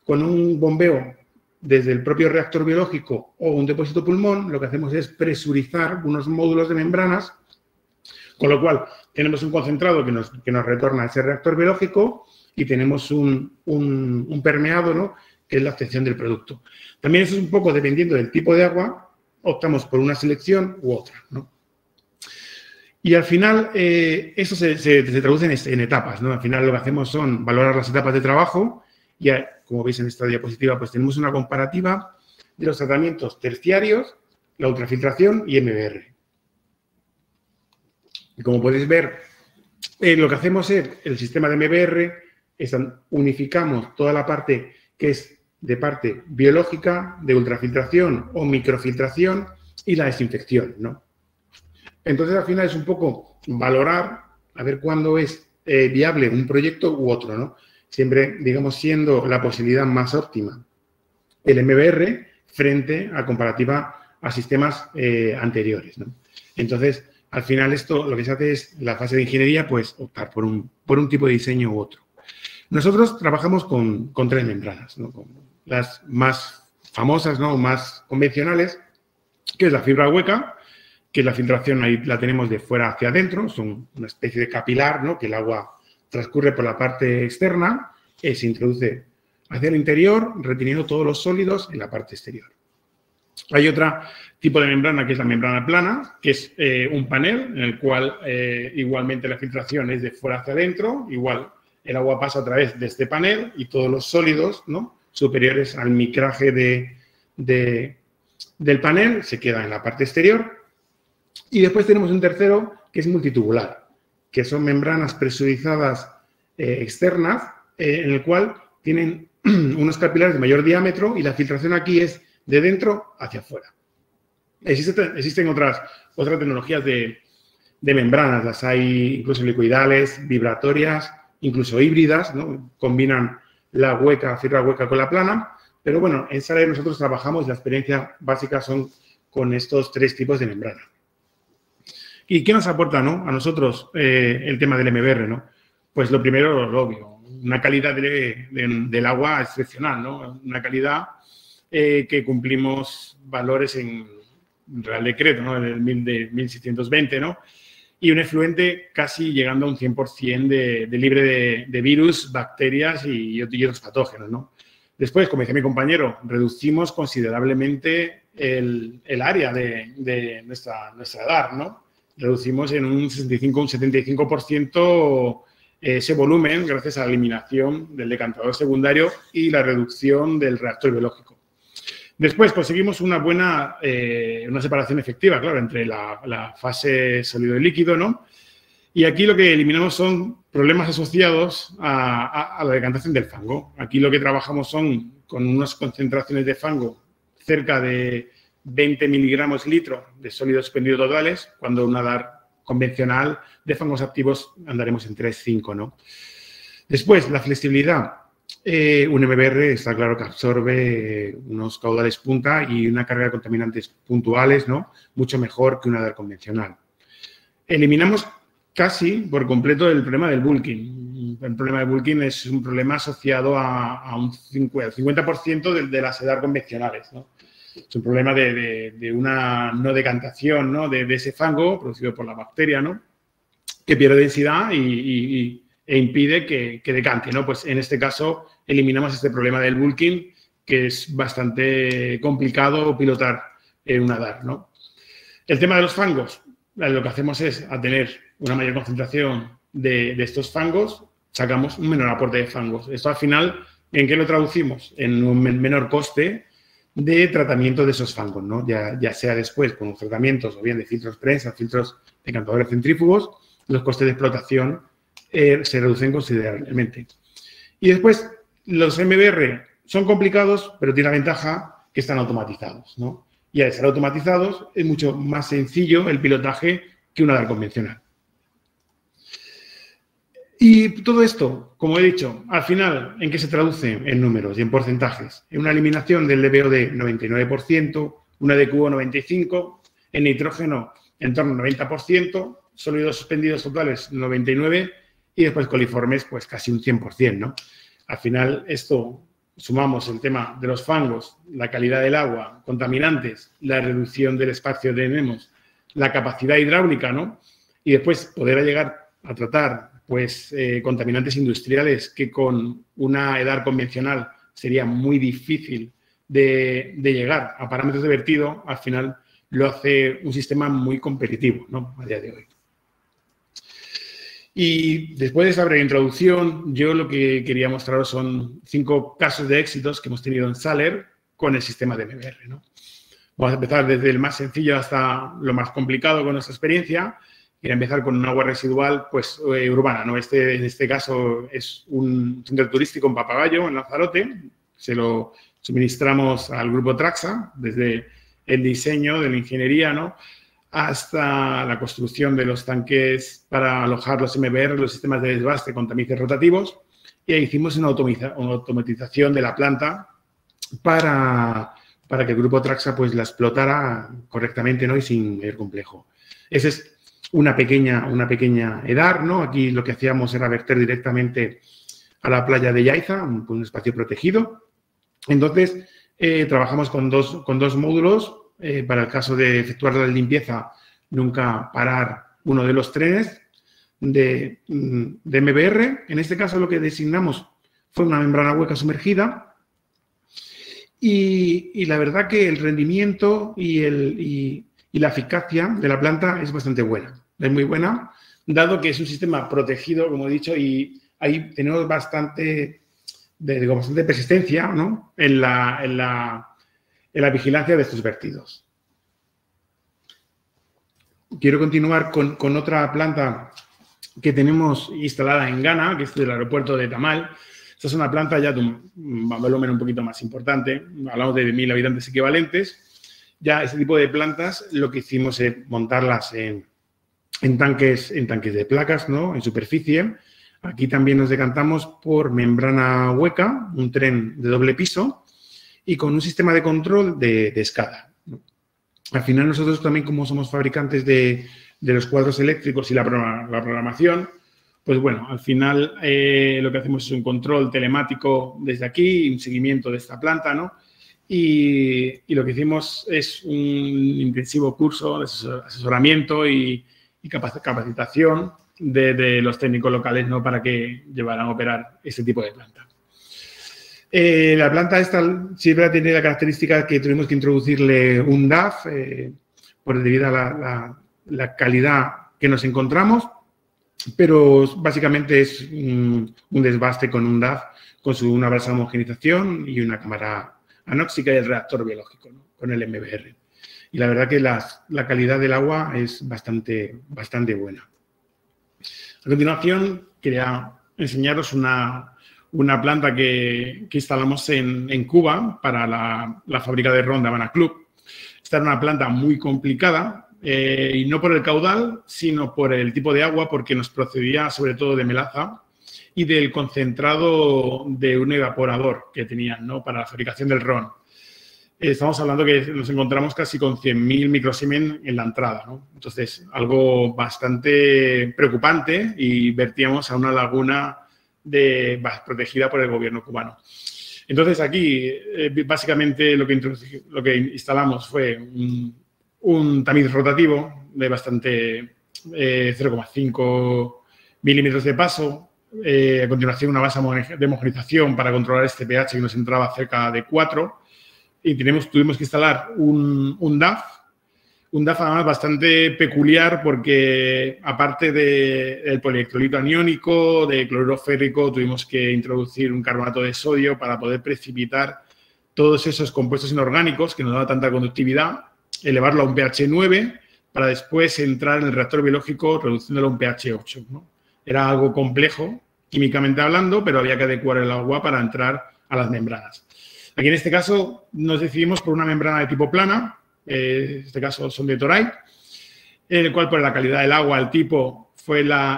con un bombeo desde el propio reactor biológico o un depósito pulmón, lo que hacemos es presurizar unos módulos de membranas, con lo cual tenemos un concentrado que nos retorna a ese reactor biológico y tenemos un permeado, ¿no? Que es la obtención del producto. También eso es un poco dependiendo del tipo de agua, optamos por una selección u otra, ¿no? Y al final, eso se traduce en etapas, ¿no? Al final lo que hacemos son valorar las etapas de trabajo y, como veis en esta diapositiva, pues tenemos una comparativa de los tratamientos terciarios, la ultrafiltración y MBR. Y como podéis ver, lo que hacemos es el sistema de MBR, unificamos toda la parte que es de parte biológica, de ultrafiltración o microfiltración y la desinfección, ¿no? Entonces, al final es un poco valorar, a ver cuándo es viable un proyecto u otro, ¿no? Siempre, digamos, siendo la posibilidad más óptima el MBR frente a comparativa a sistemas anteriores, ¿no? Entonces, al final esto lo que se hace es, la fase de ingeniería, pues optar por un tipo de diseño u otro. Nosotros trabajamos con 3 membranas, ¿no? Con las más famosas, ¿no? Más convencionales, que es la fibra hueca, que la filtración ahí la tenemos de fuera hacia adentro, son una especie de capilar, ¿no? Que el agua transcurre por la parte externa, se introduce hacia el interior, reteniendo todos los sólidos en la parte exterior. Hay otro tipo de membrana que es la membrana plana, que es un panel en el cual igualmente la filtración es de fuera hacia adentro, igual el agua pasa a través de este panel y todos los sólidos, ¿no? Superiores al micraje del panel se quedan en la parte exterior. Y después tenemos un tercero que es multitubular, que son membranas presurizadas externas, en el cual tienen unos capilares de mayor diámetro y la filtración aquí es de dentro hacia afuera. Existen otras tecnologías de membranas, las hay incluso liquidales, vibratorias, incluso híbridas, ¿no? Combinan la fibra hueca con la plana, pero bueno, en Solair nosotros trabajamos, la experiencia básica son con estos 3 tipos de membrana. ¿Y qué nos aporta, ¿no? A nosotros el tema del MBR, ¿no? Pues lo primero, lo obvio, una calidad del agua excepcional, ¿no? Una calidad que cumplimos valores en Real Decreto, ¿no? En el 1620, ¿no? Y un efluente casi llegando a un 100% de libre de virus, bacterias y otros patógenos, ¿no? Después, como decía mi compañero, reducimos considerablemente el área de nuestra DAR, ¿no? Reducimos en un 65, un 75% ese volumen gracias a la eliminación del decantador secundario y la reducción del reactor biológico. Después conseguimos una separación efectiva, claro, entre la fase sólido y líquido, ¿no? Y aquí lo que eliminamos son problemas asociados a la decantación del fango. Aquí lo que trabajamos son con unas concentraciones de fango cerca de 20 miligramos litro de sólidos suspendidos totales, cuando una DAR convencional de fangos activos andaremos en 3,5, ¿no? Después, la flexibilidad. Un MBR está claro que absorbe unos caudales punta y una carga de contaminantes puntuales, ¿no? Mucho mejor que una DAR convencional. Eliminamos casi por completo el problema del bulking. El problema del bulking es un problema asociado a un 50% de las DAR convencionales, ¿no? Es un problema de una no decantación, ¿no? de ese fango producido por la bacteria, ¿no? Que pierde densidad e impide que decante, ¿no? Pues en este caso eliminamos este problema del bulking, que es bastante complicado pilotar en una DAR, ¿no? El tema de los fangos, lo que hacemos es, a tener una mayor concentración de estos fangos, sacamos un menor aporte de fangos. Esto al final, ¿en qué lo traducimos? En un menor coste de tratamiento de esos fangos, ¿no? Ya sea después con los tratamientos o bien de filtros prensa, filtros decantadores centrífugos, los costes de explotación se reducen considerablemente. Y después, los MBR son complicados, pero tienen la ventaja que están automatizados, ¿no? Y al ser automatizados es mucho más sencillo el pilotaje que una DAR convencional. Y todo esto, como he dicho, al final, ¿en qué se traduce? En números y en porcentajes. En una eliminación del DBO de 99%, una DQO 95%, en nitrógeno en torno al 90%, sólidos suspendidos totales 99% y después coliformes pues casi un 100%, ¿no? Al final, esto sumamos el tema de los fangos, la calidad del agua, contaminantes, la reducción del espacio que tenemos, la capacidad hidráulica, ¿no? Y después poder llegar a tratar pues contaminantes industriales que con una EDAR convencional sería muy difícil de llegar a parámetros de vertido, al final lo hace un sistema muy competitivo, ¿no? A día de hoy. Y después de esa breve introducción, yo lo que quería mostraros son 5 casos de éxitos que hemos tenido en Saler con el sistema de MBR, ¿no? Vamos a empezar desde el más sencillo hasta lo más complicado con nuestra experiencia. Quiero empezar con un agua residual pues, urbana, ¿no? En este caso es un centro turístico en Papagayo, en Lanzarote. Se lo suministramos al grupo Traxa, desde el diseño de la ingeniería, ¿no? Hasta la construcción de los tanques para alojar los MBR, los sistemas de desbaste con tamices rotativos. Y ahí hicimos una automatización de la planta para que el grupo Traxa pues, la explotara correctamente, ¿no? Y sin mayor complejo. Ese es una pequeña EDAR, ¿no? Aquí lo que hacíamos era verter directamente a la playa de Yaiza, un espacio protegido. Entonces, trabajamos con dos módulos. Para el caso de efectuar la limpieza, nunca parar uno de los trenes de MBR. En este caso, lo que designamos fue una membrana hueca sumergida. Y la verdad que el rendimiento y la eficacia de la planta es bastante buena. Es muy buena, dado que es un sistema protegido, como he dicho, y ahí tenemos bastante persistencia, ¿no? en la vigilancia de estos vertidos. Quiero continuar con otra planta que tenemos instalada en Ghana, que es del aeropuerto de Tamal. Esta es una planta ya de un volumen un poquito más importante, hablamos de 1.000 habitantes equivalentes. Ya este tipo de plantas lo que hicimos es montarlas en tanques de placas, ¿no? En superficie. Aquí también nos decantamos por membrana hueca, un tren de doble piso y con un sistema de control de escala. Al final nosotros también, como somos fabricantes de los cuadros eléctricos y la programación, pues bueno, al final lo que hacemos es un control telemático desde aquí, un seguimiento de esta planta, ¿no? Y lo que hicimos es un intensivo curso de asesoramiento y capacitación de los técnicos locales, ¿no? Para que llevaran a operar este tipo de planta. La planta esta siempre tiene la característica que tuvimos que introducirle un DAF debido a la calidad que nos encontramos, pero básicamente es un desbaste con un DAF, con una balsa de homogenización y una cámara anóxica y el reactor biológico, ¿no? Con el MBR. Y la verdad que la calidad del agua es bastante buena. A continuación, quería enseñaros una planta que instalamos en Cuba para la fábrica de ron de Habana Club. Esta era una planta muy complicada, y no por el caudal, sino por el tipo de agua, porque nos procedía sobre todo de melaza y del concentrado de un evaporador que tenían, ¿no? Para la fabricación del ron. Estamos hablando que nos encontramos casi con 100.000 microsiemen en la entrada, ¿no? Entonces, algo bastante preocupante y vertíamos a una laguna protegida por el gobierno cubano. Entonces, aquí, básicamente, lo que instalamos fue un tamiz rotativo de bastante 0,5 milímetros de paso. A continuación, una base de homogenización para controlar este pH que nos entraba cerca de 4. Y tuvimos que instalar un DAF además bastante peculiar porque, aparte del polielectrolito aniónico, de cloruro férrico, tuvimos que introducir un carbonato de sodio para poder precipitar todos esos compuestos inorgánicos que nos daban tanta conductividad, elevarlo a un pH 9 para después entrar en el reactor biológico reduciéndolo a un pH 8, ¿no? Era algo complejo, químicamente hablando, pero había que adecuar el agua para entrar a las membranas. Aquí en este caso nos decidimos por una membrana de tipo plana, en este caso son de Toray, en el cual por la calidad del agua, el tipo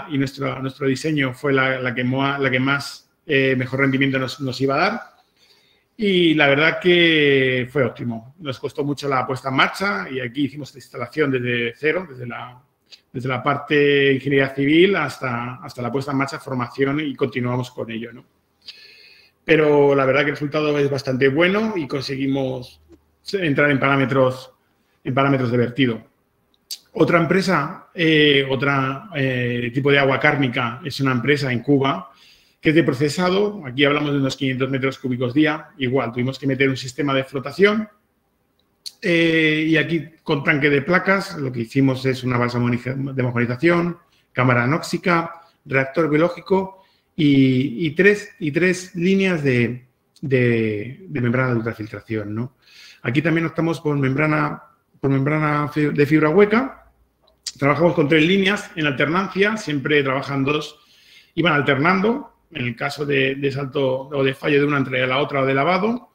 y nuestro diseño fue la que más mejor rendimiento nos iba a dar. Y la verdad que fue óptimo. Nos costó mucho la puesta en marcha y aquí hicimos la instalación desde cero, desde la parte de ingeniería civil hasta la puesta en marcha, formación, y continuamos con ello, ¿no? Pero la verdad que el resultado es bastante bueno y conseguimos entrar en parámetros de vertido. Otra empresa, tipo de agua cárnica, es una empresa en Cuba que es de procesado. Aquí hablamos de unos 500 metros cúbicos día. Igual, tuvimos que meter un sistema de flotación. Y aquí, con tanque de placas, lo que hicimos es una balsa de homogenización, cámara anóxica, reactor biológico y tres líneas de membrana de ultrafiltración, ¿no? Aquí también optamos por membrana de fibra hueca. Trabajamos con 3 líneas en alternancia, siempre trabajan 2, iban alternando en el caso de salto o de fallo de una entre la otra o de lavado.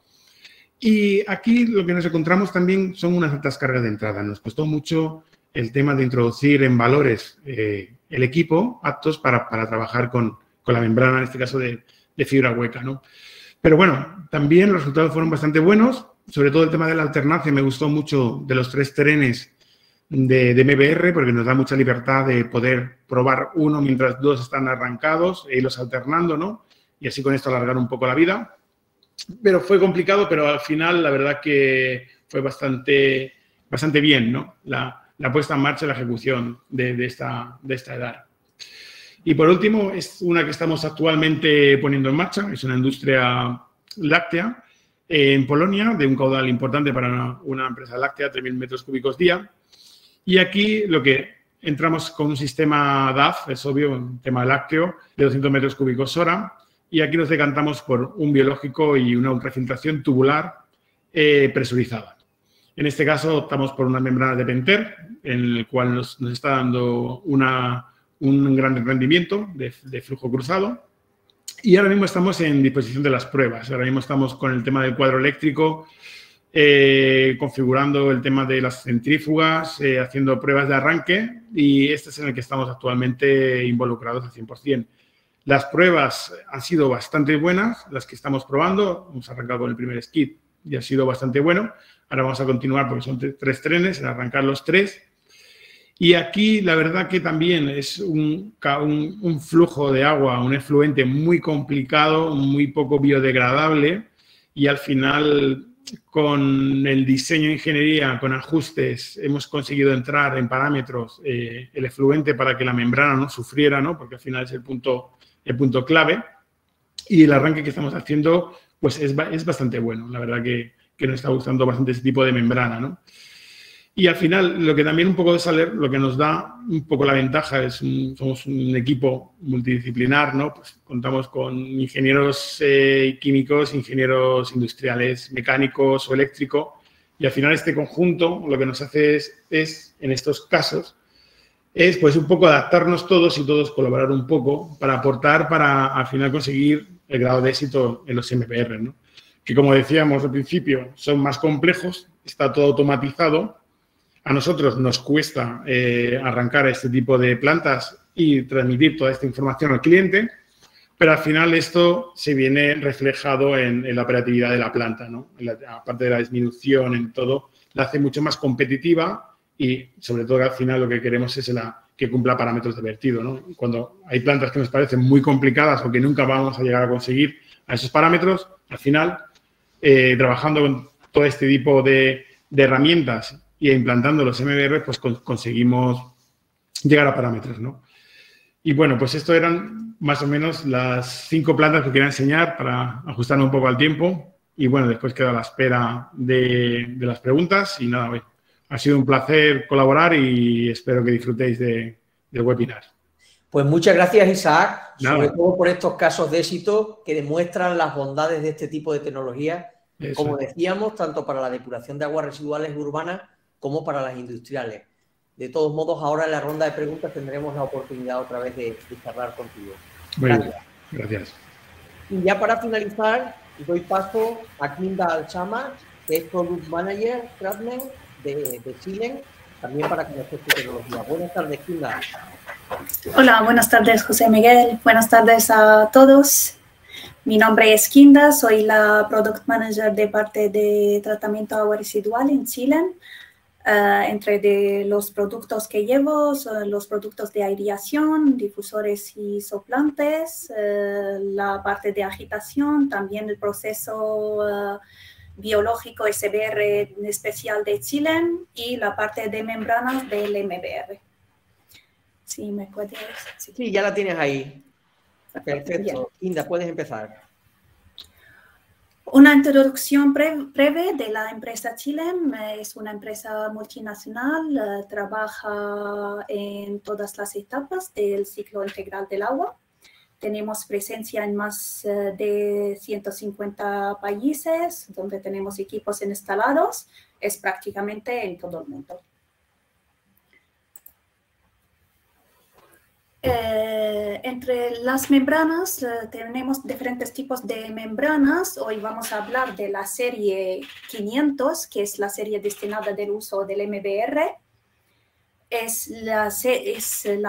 Y aquí lo que nos encontramos también son unas altas cargas de entrada. Nos costó mucho el tema de introducir en valores el equipo aptos para trabajar con la membrana, en este caso de fibra hueca, ¿no? Pero bueno, también los resultados fueron bastante buenos, sobre todo el tema de la alternancia. Me gustó mucho de los 3 trenes de MBR, porque nos da mucha libertad de poder probar uno mientras 2 están arrancados e irlos alternando, ¿no? Y así con esto alargar un poco la vida. Pero fue complicado, pero al final la verdad que fue bastante bien, ¿no? La puesta en marcha y la ejecución de esta edad. Y por último, es una que estamos actualmente poniendo en marcha, es una industria láctea en Polonia, de un caudal importante para una empresa láctea, 3.000 metros cúbicos día. Y aquí lo que entramos con un sistema DAF, es obvio, un tema lácteo, de 200 metros cúbicos hora. Y aquí nos decantamos por un biológico y una ultrafiltración tubular presurizada. En este caso optamos por una membrana de Penter, en el cual nos está dando un gran rendimiento de flujo cruzado. Y ahora mismo estamos en disposición de las pruebas. Ahora mismo estamos con el tema del cuadro eléctrico, configurando el tema de las centrífugas, haciendo pruebas de arranque, y este es en el que estamos actualmente involucrados al 100%. Las pruebas han sido bastante buenas, las que estamos probando. Hemos arrancado con el primer skid y ha sido bastante bueno. Ahora vamos a continuar porque son 3 trenes, en arrancar los 3. Y aquí la verdad que también es un flujo de agua, un efluente muy complicado, muy poco biodegradable, y al final con el diseño de ingeniería, con ajustes, hemos conseguido entrar en parámetros el efluente para que la membrana no sufriera, ¿no? Porque al final es el punto clave. Y el arranque que estamos haciendo pues es bastante bueno. La verdad que nos está gustando bastante ese tipo de membrana, ¿no? Y al final, lo que también un poco de Saler, lo que nos da un poco la ventaja es somos un equipo multidisciplinar, ¿no? Pues contamos con ingenieros químicos, ingenieros industriales, mecánicos o eléctricos, y al final este conjunto lo que nos hace es en estos casos, es pues un poco adaptarnos todos y todos colaborar un poco para aportar, para al final conseguir el grado de éxito en los MPR, ¿no? Que como decíamos al principio, son más complejos, está todo automatizado. A nosotros nos cuesta arrancar este tipo de plantas y transmitir toda esta información al cliente, pero al final esto se viene reflejado en la operatividad de la planta, ¿no? Aparte de la disminución en todo, la hace mucho más competitiva y sobre todo al final lo que queremos es que cumpla parámetros de vertido, ¿no? Cuando hay plantas que nos parecen muy complicadas o que nunca vamos a llegar a conseguir a esos parámetros, al final, trabajando con todo este tipo de herramientas y implantando los MBR, pues conseguimos llegar a parámetros, ¿no? Y bueno, pues esto eran más o menos las 5 plantas que quería enseñar para ajustarme un poco al tiempo. Y bueno, después quedo a la espera de las preguntas. Y nada, ha sido un placer colaborar y espero que disfrutéis del webinar. Pues muchas gracias, Isaac, sobre Nada. todo por estos casos de éxito que demuestran las bondades de este tipo de tecnología, como decíamos, tanto para la depuración de aguas residuales urbanas como para las industriales. De todos modos, ahora en la ronda de preguntas tendremos la oportunidad otra vez de charlar contigo. Muy bien, gracias. Y ya para finalizar, doy paso a Kinda Alchama, que es Product Manager Craftsman de Chile, también para conocer su tecnología. Buenas tardes, Kinda. Hola, buenas tardes, José Miguel. Buenas tardes a todos. Mi nombre es Kinda, soy la Product Manager de parte de tratamiento de agua residual en Chile. Entre de los productos que llevo son los productos de aireación, difusores y soplantes, la parte de agitación, también el proceso biológico SBR especial de Chile y la parte de membranas del MBR. Sí, ¿me puedes? Sí, ya la tienes ahí. Perfecto. Kinda, puedes empezar. Una introducción breve de la empresa Chilem. Es una empresa multinacional, trabaja en todas las etapas del ciclo integral del agua. Tenemos presencia en más de 150 países, donde tenemos equipos instalados, es prácticamente en todo el mundo. Entre las membranas tenemos diferentes tipos de membranas. Hoy vamos a hablar de la serie 500, que es la serie destinada del uso del MBR.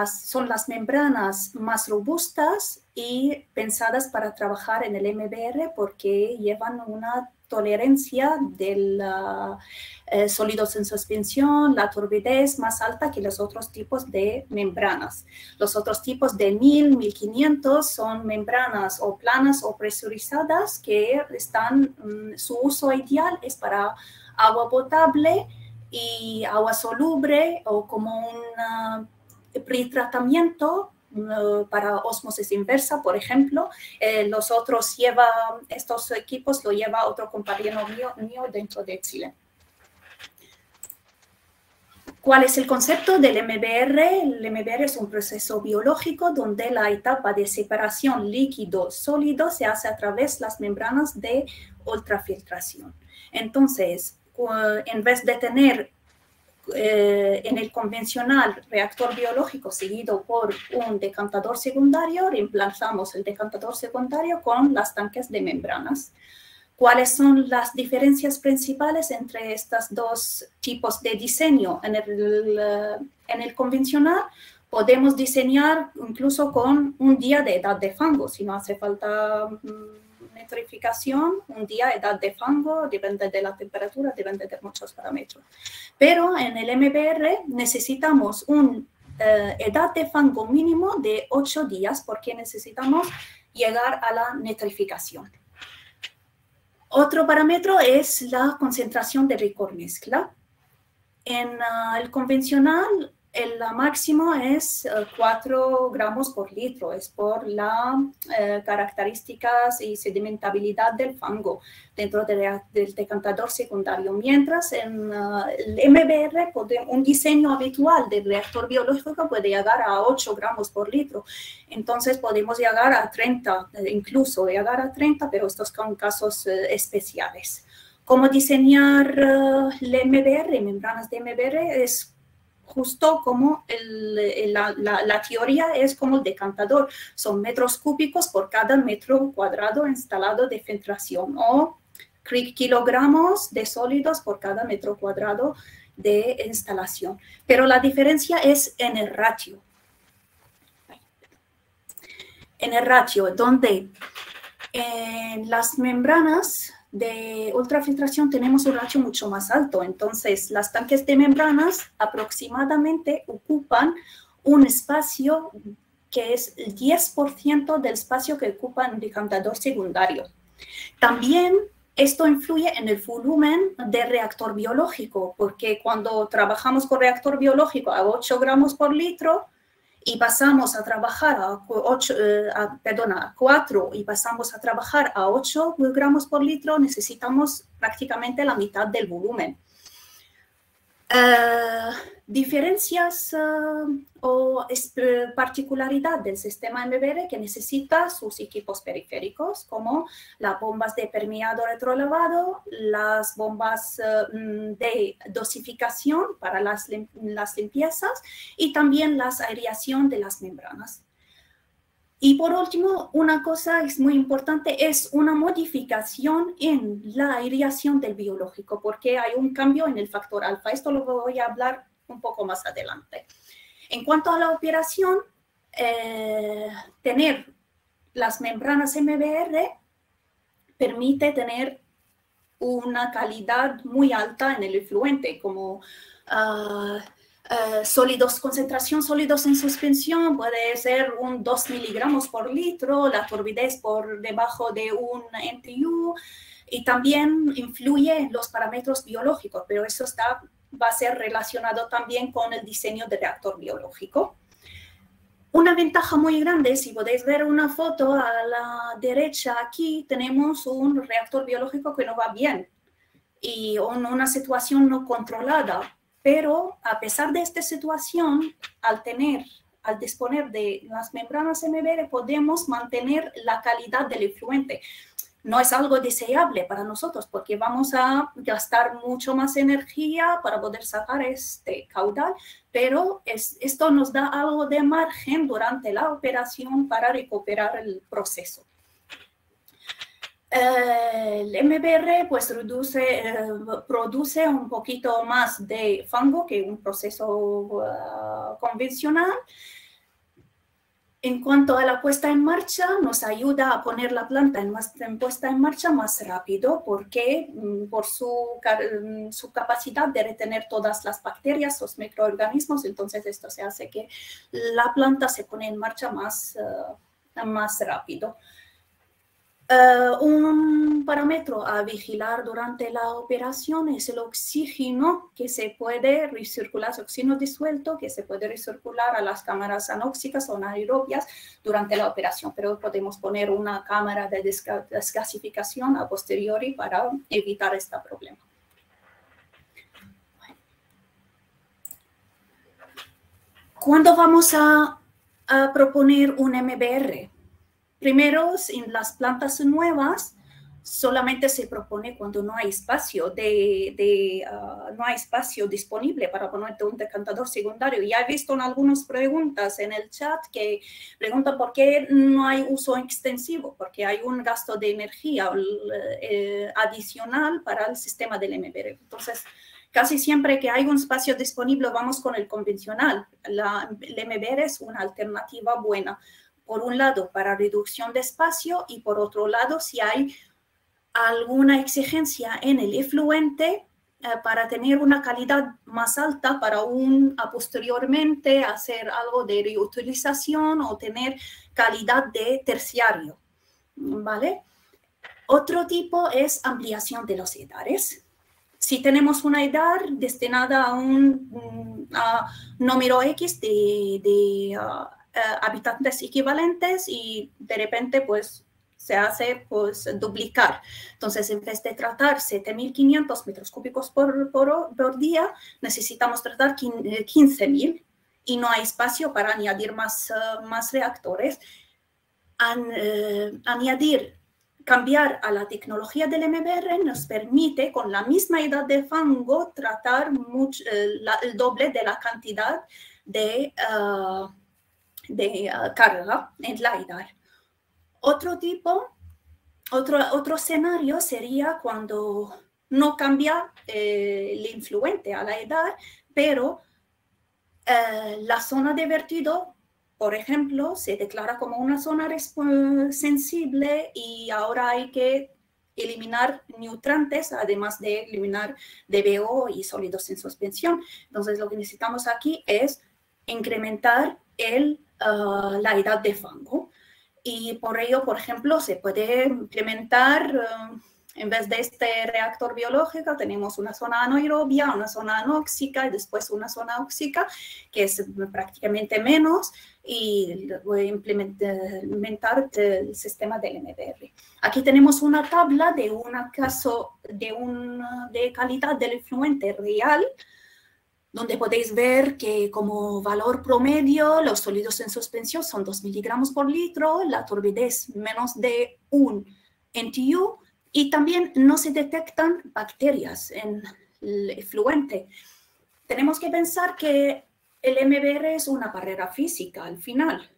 Son las membranas más robustas y pensadas para trabajar en el MBR porque llevan una tolerancia del sólidos en suspensión, la turbidez más alta que los otros tipos de membranas. Los otros tipos de 1000, 1500 son membranas o planas o presurizadas que su uso ideal es para agua potable y agua soluble o como un pretratamiento para ósmosis inversa, por ejemplo. Estos equipos lo lleva otro compañero mío dentro de Chile. ¿Cuál es el concepto del MBR? El MBR es un proceso biológico donde la etapa de separación líquido-sólido se hace a través de las membranas de ultrafiltración. Entonces, en vez de tener en el convencional reactor biológico seguido por un decantador secundario, reemplazamos el decantador secundario con las tanques de membranas. ¿Cuáles son las diferencias principales entre estos dos tipos de diseño? En el convencional podemos diseñar incluso con un día de edad de fango, si no hace falta nitrificación, un día de edad de fango, depende de la temperatura, depende de muchos parámetros. Pero en el MBR necesitamos una edad de fango mínimo de 8 días porque necesitamos llegar a la nitrificación. Otro parámetro es la concentración de licor mezcla. En el convencional, el máximo es 4 gramos por litro, es por las características y sedimentabilidad del fango dentro del decantador secundario. Mientras en el MBR, un diseño habitual del reactor biológico puede llegar a 8 gramos por litro. Entonces podemos llegar a 30, incluso llegar a 30, pero estos son casos especiales. ¿Cómo diseñar el MBR? Membranas de MBR es justo como la teoría es como el decantador. Son metros cúbicos por cada metro cuadrado instalado de filtración o kilogramos de sólidos por cada metro cuadrado de instalación. Pero la diferencia es en el ratio. En el ratio, donde en las membranas de ultrafiltración tenemos un ratio mucho más alto. Entonces, las tanques de membranas aproximadamente ocupan un espacio que es el 10% del espacio que ocupa un decantador secundario. También esto influye en el volumen del reactor biológico, porque cuando trabajamos con reactor biológico a 8 gramos por litro, y pasamos a trabajar a 4 y pasamos a trabajar a 8 gramos por litro, necesitamos prácticamente la mitad del volumen. Diferencias o particularidad del sistema MBR que necesita sus equipos periféricos, como las bombas de permeado retrolavado, las bombas de dosificación para las limpiezas y también la aireación de las membranas. Y por último, una cosa es muy importante, es una modificación en la aireación del biológico, porque hay un cambio en el factor alfa. Esto lo voy a hablar un poco más adelante. En cuanto a la operación, tener las membranas MBR permite tener una calidad muy alta en el efluente, como sólidos, concentración sólidos en suspensión puede ser un 2 miligramos por litro, la turbidez por debajo de un NTU, y también influye en los parámetros biológicos, pero eso va a ser relacionado también con el diseño del reactor biológico. Una ventaja muy grande, si podéis ver una foto a la derecha, aquí tenemos un reactor biológico que no va bien y en una situación no controlada. Pero a pesar de esta situación, al disponer de las membranas MBR, podemos mantener la calidad del efluente. No es algo deseable para nosotros porque vamos a gastar mucho más energía para poder sacar este caudal, pero esto nos da algo de margen durante la operación para recuperar el proceso. El MBR pues produce un poquito más de fango que un proceso convencional. En cuanto a la puesta en marcha, nos ayuda a poner la planta en puesta en marcha más rápido porque por su capacidad de retener todas las bacterias, los microorganismos, entonces esto se hace que la planta se pone en marcha más rápido. Un parámetro a vigilar durante la operación es el oxígeno que se puede recircular, oxígeno disuelto que se puede recircular a las cámaras anóxicas o anaerobias durante la operación, pero podemos poner una cámara de desgasificación a posteriori para evitar este problema. Bueno. ¿Cuándo vamos a proponer un MBR? Primero, en las plantas nuevas, solamente se propone cuando no hay espacio no hay espacio disponible para ponerte un decantador secundario. Ya he visto en algunas preguntas en el chat que preguntan por qué no hay uso extensivo, porque hay un gasto de energía adicional para el sistema del MBR. Entonces, casi siempre que hay un espacio disponible, vamos con el convencional. El MBR es una alternativa buena. Por un lado, para reducción de espacio y por otro lado, si hay alguna exigencia en el efluente para tener una calidad más alta para posteriormente hacer algo de reutilización o tener calidad de terciario, ¿vale? Otro tipo es ampliación de los EDARes. Si tenemos una EDAR destinada a un número X de habitantes equivalentes y de repente pues se hace pues duplicar. Entonces en vez de tratar 7.500 metros cúbicos por día, necesitamos tratar 15.000 y no hay espacio para añadir más reactores. Cambiar a la tecnología del MBR nos permite con la misma edad de fango tratar el doble de la cantidad de carga en la EDAR. Otro escenario sería cuando no cambia el influente a la EDAR, pero la zona de vertido, por ejemplo, se declara como una zona sensible y ahora hay que eliminar nutrantes, además de eliminar DBO y sólidos en suspensión. Entonces, lo que necesitamos aquí es incrementar la edad de fango. Y por ello, por ejemplo, se puede implementar, en vez de este reactor biológico, tenemos una zona anaerobia, una zona anóxica y después una zona óxica, que es prácticamente menos, y voy a implementar el sistema del MBR. Aquí tenemos una tabla de de calidad del efluente real, donde podéis ver que como valor promedio los sólidos en suspensión son 2 miligramos por litro, la turbidez menos de 1 NTU y también no se detectan bacterias en el efluente. Tenemos que pensar que el MBR es una barrera física al final.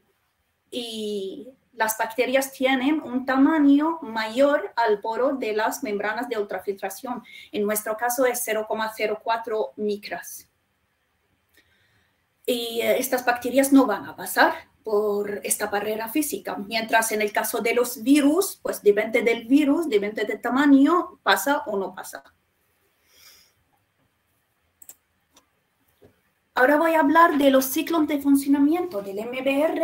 y las bacterias tienen un tamaño mayor al poro de las membranas de ultrafiltración. En nuestro caso es 0,04 micras. Y estas bacterias no van a pasar por esta barrera física, mientras en el caso de los virus, pues depende del virus, depende del tamaño, pasa o no pasa. Ahora voy a hablar de los ciclos de funcionamiento del MBR.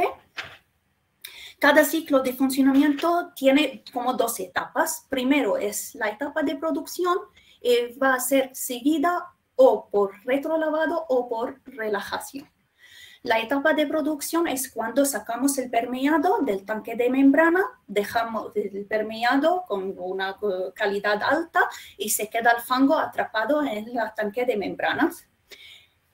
Cada ciclo de funcionamiento tiene como dos etapas. Primero es la etapa de producción y va a ser seguida o por retrolavado o por relajación. La etapa de producción es cuando sacamos el permeado del tanque de membrana, dejamos el permeado con una calidad alta y se queda el fango atrapado en el tanque de membranas.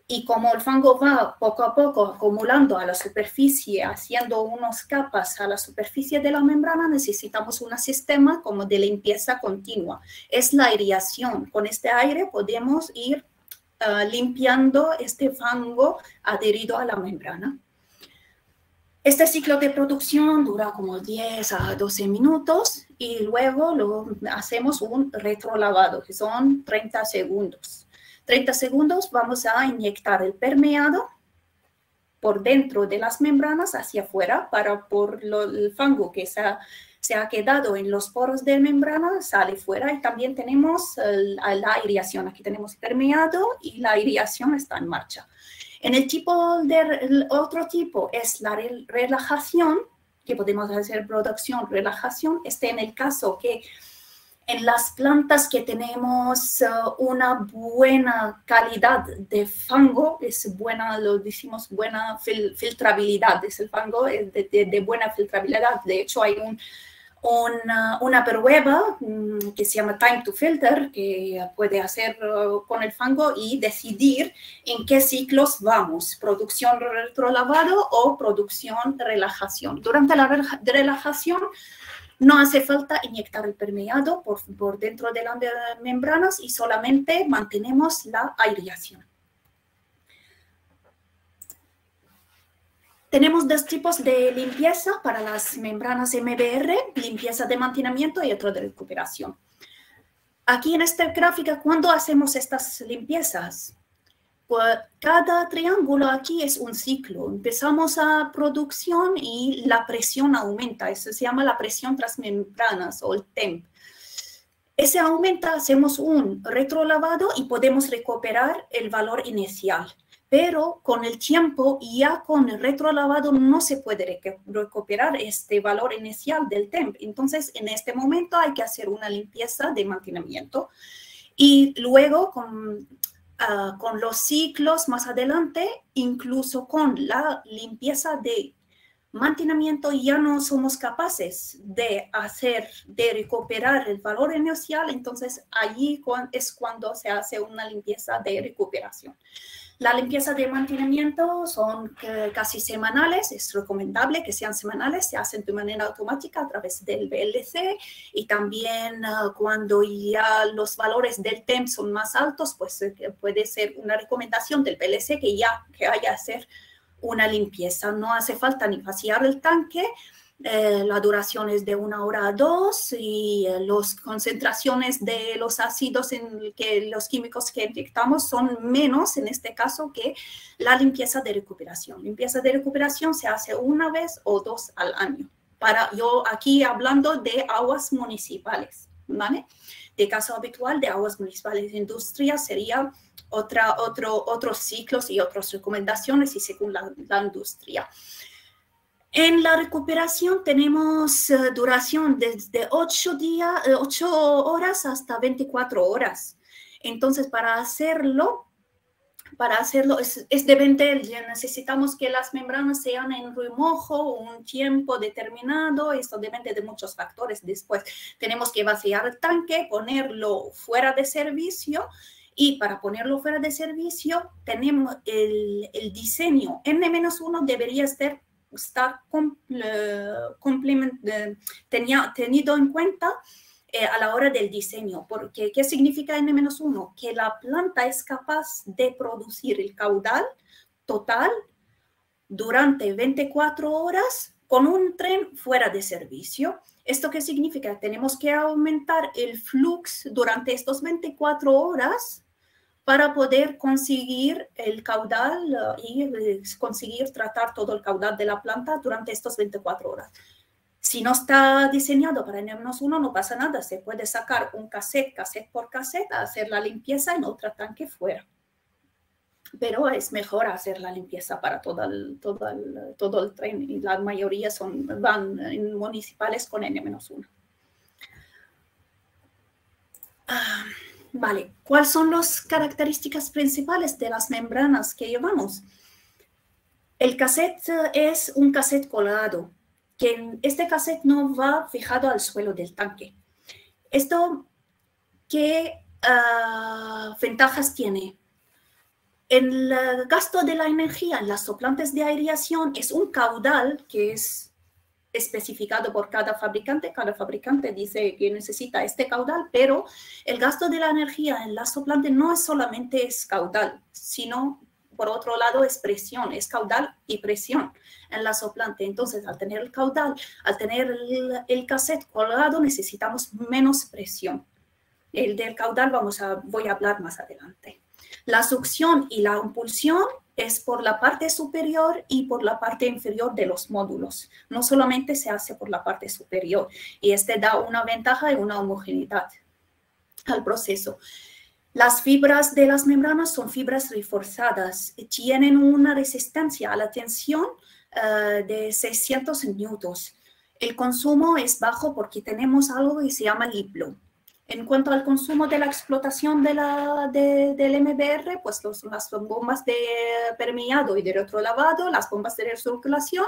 Y como el fango va poco a poco acumulando a la superficie, haciendo unas capas a la superficie de la membrana, necesitamos un sistema como de limpieza continua. Es la aireación. Con este aire podemos ir limpiando este fango adherido a la membrana. Este ciclo de producción dura como 10 a 12 minutos y luego hacemos un retrolavado, que son 30 segundos. 30 segundos vamos a inyectar el permeado por dentro de las membranas hacia afuera para por el fango que se ha quedado en los poros de membrana sale fuera, y también tenemos la aireación. Aquí tenemos el permeado y la aireación está en marcha. En el otro tipo es la relajación, que podemos hacer producción, relajación. En el caso que en las plantas que tenemos una buena calidad de fango, es buena, lo decimos buena filtrabilidad, es el fango de buena filtrabilidad. De hecho, hay una prueba que se llama Time to Filter, que puede hacer con el fango y decidir en qué ciclos vamos, producción retrolavado o producción relajación. Durante la relajación no hace falta inyectar el permeado por dentro de las membranas y solamente mantenemos la aireación. Tenemos dos tipos de limpieza para las membranas MBR, limpieza de mantenimiento y otro de recuperación. Aquí en esta gráfica, ¿cuándo hacemos estas limpiezas? Pues cada triángulo aquí es un ciclo. Empezamos a producción y la presión aumenta. Eso se llama la presión transmembranas o el TEMP. Ese aumenta, hacemos un retrolavado y podemos recuperar el valor inicial. Pero con el tiempo, ya con el retrolavado, no se puede recuperar este valor inicial del TEMP. Entonces, en este momento hay que hacer una limpieza de mantenimiento. Y luego, con los ciclos más adelante, incluso con la limpieza de mantenimiento, ya no somos capaces de recuperar el valor inicial. Entonces, allí es cuando se hace una limpieza de recuperación. La limpieza de mantenimiento son casi semanales, es recomendable que sean semanales, se hacen de manera automática a través del VLC, y también cuando ya los valores del TEMP son más altos, pues puede ser una recomendación del VLC que haya que hacer una limpieza. No hace falta ni vaciar el tanque. La duración es de 1 hora a 2 y las concentraciones de los ácidos los químicos que inyectamos son menos en este caso que la limpieza de recuperación. Limpieza de recuperación se hace 1 vez o 2 al año. Yo aquí hablando de aguas municipales, ¿vale? De caso habitual de aguas municipales de industria sería otros ciclos y otras recomendaciones y según la industria. En la recuperación tenemos duración desde 8 horas hasta 24 horas. Entonces, para hacerlo es depende, necesitamos que las membranas sean en remojo un tiempo determinado. Esto depende de muchos factores. Después tenemos que vaciar el tanque, ponerlo fuera de servicio. Y para ponerlo fuera de servicio, tenemos el diseño N-1 debería estar tenido en cuenta a la hora del diseño. Porque, ¿qué significa N-1? Que la planta es capaz de producir el caudal total durante 24 horas con un tren fuera de servicio. ¿Esto qué significa? Tenemos que aumentar el flujo durante estas 24 horas para poder conseguir el caudal y conseguir tratar todo el caudal de la planta durante estas 24 horas. Si no está diseñado para N-1, no pasa nada. Se puede sacar un cassette por cassette, hacer la limpieza en otro tanque fuera. Pero es mejor hacer la limpieza para todo el tren, y la mayoría van en municipales con N-1. Vale, ¿cuáles son las características principales de las membranas que llevamos? El cassette es un cassette colgado, que este cassette no va fijado al suelo del tanque. ¿Esto qué ventajas tiene? El gasto de la energía en las soplantes de aireación es un caudal que es especificado por cada fabricante. Cada fabricante dice que necesita este caudal, pero el gasto de la energía en la soplante no es solamente caudal, sino por otro lado es presión, es caudal y presión en la soplante. Entonces, al tener el caudal, al tener el cassette colgado, necesitamos menos presión. El del caudal voy a hablar más adelante. La succión y la impulsión es por la parte superior y por la parte inferior de los módulos. No solamente se hace por la parte superior, y este da una ventaja y una homogeneidad al proceso. Las fibras de las membranas son fibras reforzadas, tienen una resistencia a la tensión de 600 newtons. El consumo es bajo porque tenemos algo que se llama LIPLO. En cuanto al consumo de la explotación del MBR, pues las bombas de permeado y de retrolavado, las bombas de recirculación,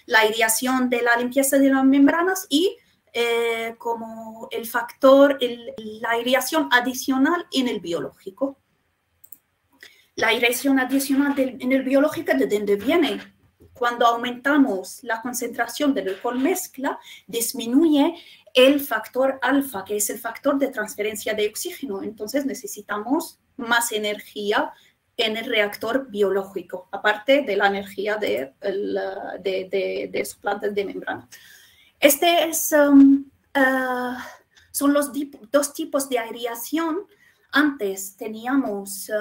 la aireación de la limpieza de las membranas y como el factor, la aireación adicional en el biológico. La aireación adicional en el biológico, ¿de dónde viene? Cuando aumentamos la concentración del alcohol mezcla, disminuye el factor alfa, que es el factor de transferencia de oxígeno. Entonces necesitamos más energía en el reactor biológico, aparte de la energía de soplantes de membrana. Son los dos tipos de aireación. Antes teníamos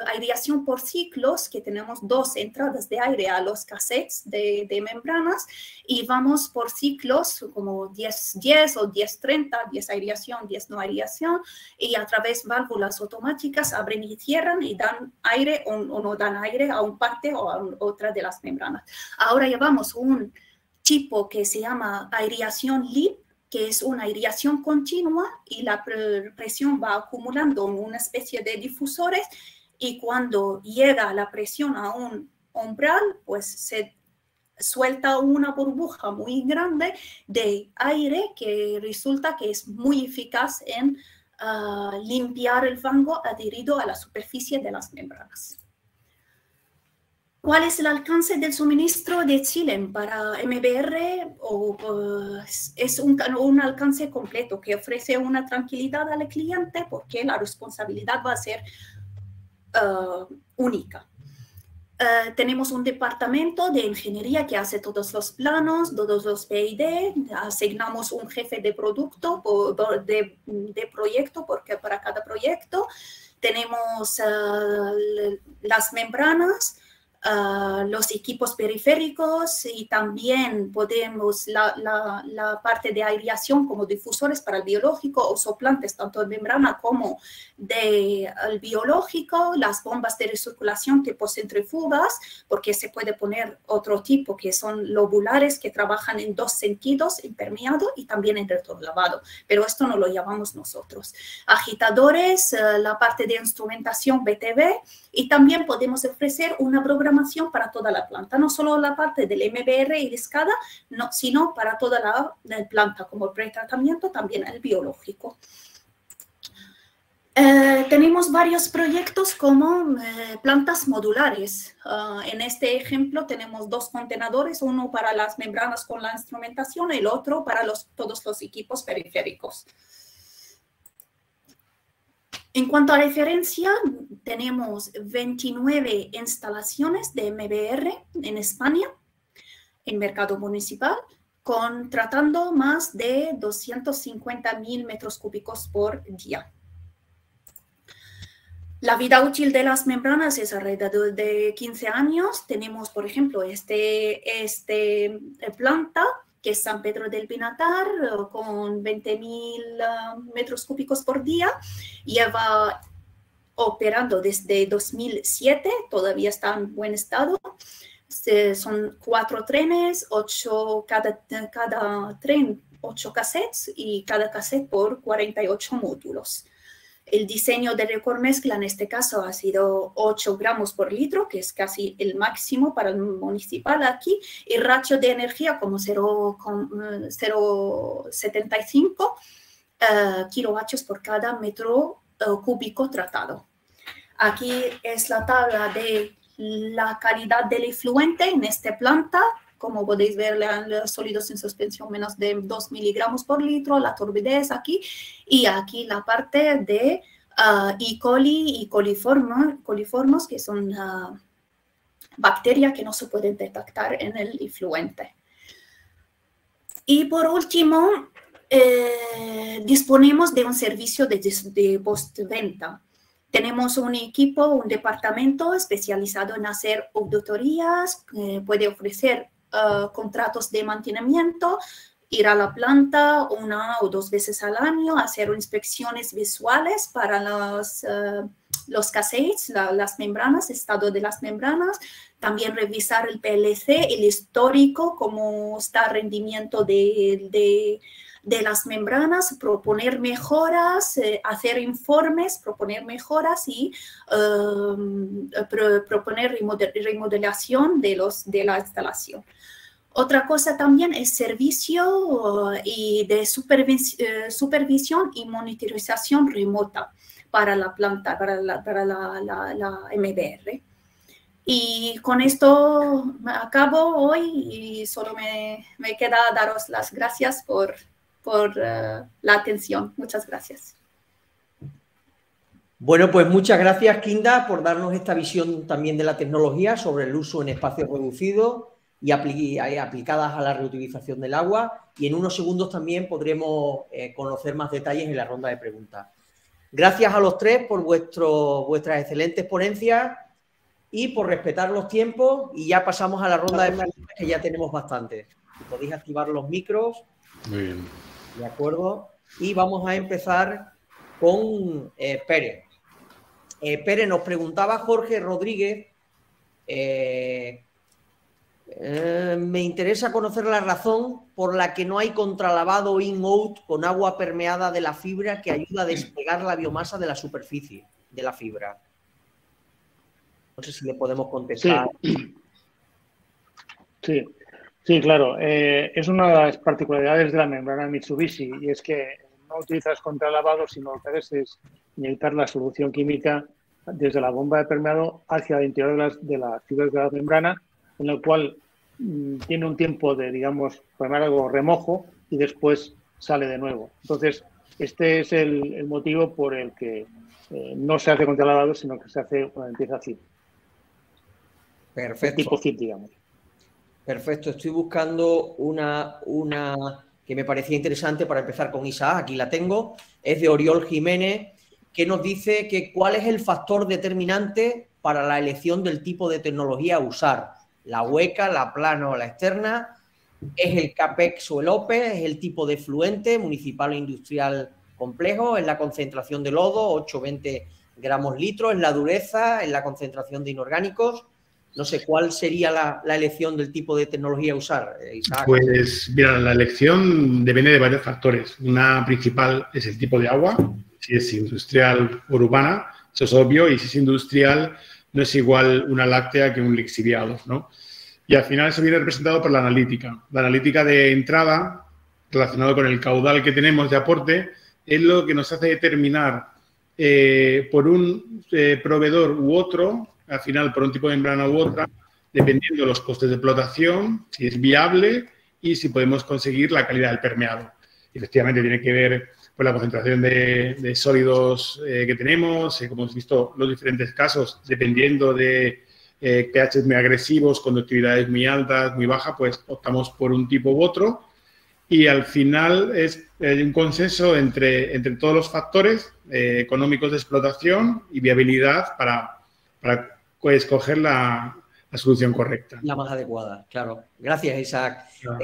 aireación por ciclos, que tenemos 2 entradas de aire a los cassettes de membranas, y vamos por ciclos como 10-10 o 10-30, 10 aireación, 10 no aireación, y a través de válvulas automáticas abren y cierran y dan aire o no dan aire a una parte o a otra de las membranas. Ahora llevamos un tipo que se llama aireación LIP, que es una aireación continua y la presión va acumulando en una especie de difusores, y cuando llega la presión a un umbral, pues se suelta una burbuja muy grande de aire que resulta que es muy eficaz en limpiar el fango adherido a la superficie de las membranas. ¿Cuál es el alcance del suministro de Chile para MBR? Es un alcance completo que ofrece una tranquilidad al cliente porque la responsabilidad va a ser única. Tenemos un departamento de ingeniería que hace todos los planos, todos los PID, asignamos un jefe de producto, de proyecto, porque para cada proyecto tenemos las membranas, los equipos periféricos, y también podemos la parte de aireación como difusores para el biológico o soplantes tanto de membrana como del biológico, las bombas de recirculación tipo centrífugas, porque se puede poner otro tipo que son lobulares que trabajan en 2 sentidos, en permeado y también en retrolavado, pero esto no lo llamamos nosotros. Agitadores, la parte de instrumentación BTV, y también podemos ofrecer una programación para toda la planta, no solo la parte del MBR y de SCADA, no, sino para toda la planta, como el pretratamiento, también el biológico. Tenemos varios proyectos como plantas modulares. En este ejemplo tenemos 2 contenedores, uno para las membranas con la instrumentación y el otro para todos los equipos periféricos. En cuanto a referencia, tenemos 29 instalaciones de MBR en España. en mercado municipal, tratando más de 250.000 metros cúbicos por día. La vida útil de las membranas es alrededor de 15 años. Tenemos, por ejemplo, este planta, que es San Pedro del Pinatar, con 20.000 metros cúbicos por día. Lleva operando desde 2007, todavía está en buen estado. Son 4 trenes, cada tren 8 cassettes y cada cassette por 48 módulos. El diseño de récord mezcla en este caso ha sido 8 gramos por litro, que es casi el máximo para el municipal aquí, y ratio de energía como 0,75 kilovatios por cada metro cúbico tratado. Aquí es la tabla de la calidad del efluente en esta planta. Como podéis ver, los sólidos en suspensión menos de 2 miligramos por litro, la turbidez aquí, y aquí la parte de E. coli y coliformos, que son bacterias que no se pueden detectar en el efluente. Y por último, disponemos de un servicio de postventa. Tenemos un equipo, un departamento especializado en hacer auditorías, puede ofrecer contratos de mantenimiento, ir a la planta 1 o 2 veces al año, hacer inspecciones visuales para los cassettes, las membranas, estado de las membranas, también revisar el PLC, el histórico, cómo está el rendimiento de las membranas, proponer mejoras, hacer informes, proponer mejoras y proponer remodelación de la instalación. Otra cosa también es servicio y de supervisión y monitorización remota para la planta, para la MBR. Y con esto acabo hoy y solo me queda daros las gracias por la atención. Muchas gracias. Bueno, pues muchas gracias, Kinda, por darnos esta visión también de la tecnología sobre el uso en espacios reducidos y aplicadas a la reutilización del agua. Y en unos segundos también podremos conocer más detalles en la ronda de preguntas. Gracias a los tres por vuestras excelentes ponencias y por respetar los tiempos. Y ya pasamos a la ronda de preguntas, que ya tenemos bastantes. Podéis activar los micros. Muy bien. De acuerdo. Y vamos a empezar con Pérez. Pérez, nos preguntaba Jorge Rodríguez, me interesa conocer la razón por la que no hay contralavado in-out con agua permeada de la fibra que ayuda a despegar la biomasa de la superficie de la fibra. No sé si le podemos contestar. Sí, claro. Es una de las particularidades de la membrana Mitsubishi, y es que no utilizas contralavado, sino que a veces inyectar la solución química desde la bomba de permeado hacia el interior de las fibras de la membrana, en lo cual tiene un tiempo de, digamos, formar algo remojo y después sale de nuevo. Entonces, este es el motivo por el que no se hace contralavado, sino que se hace una limpieza CIP. Perfecto. Tipo CIP, digamos. Perfecto. Estoy buscando una que me parecía interesante para empezar con Isaac. Aquí la tengo. Es de Oriol Jiménez, que nos dice que cuál es el factor determinante para la elección del tipo de tecnología a usar. La hueca, la plana o la externa. ¿Es el CAPEX o el OPE? ¿Es el tipo de efluente municipal o industrial complejo? ¿Es la concentración de lodo, 8-20 gramos litros? ¿Es la dureza? ¿Es la concentración de inorgánicos? No sé, ¿cuál sería la elección del tipo de tecnología a usar, Isaac? Pues, mira, la elección depende de varios factores. Una principal es el tipo de agua, si es industrial o urbana, eso es obvio, y si es industrial no es igual una láctea que un lixiviado, ¿no? Y al final eso viene representado por la analítica. La analítica de entrada, relacionado con el caudal que tenemos de aporte, es lo que nos hace determinar por un proveedor u otro, al final por un tipo de membrana u otra, dependiendo de los costes de explotación, si es viable y si podemos conseguir la calidad del permeado. Efectivamente, tiene que ver con la concentración de sólidos que tenemos, como hemos visto los diferentes casos, dependiendo de pHs muy agresivos, conductividades muy altas, muy bajas, pues optamos por un tipo u otro. Y al final es un consenso entre todos los factores económicos de explotación y viabilidad para escoger la solución correcta. La más adecuada, claro. Gracias, Isaac. Claro.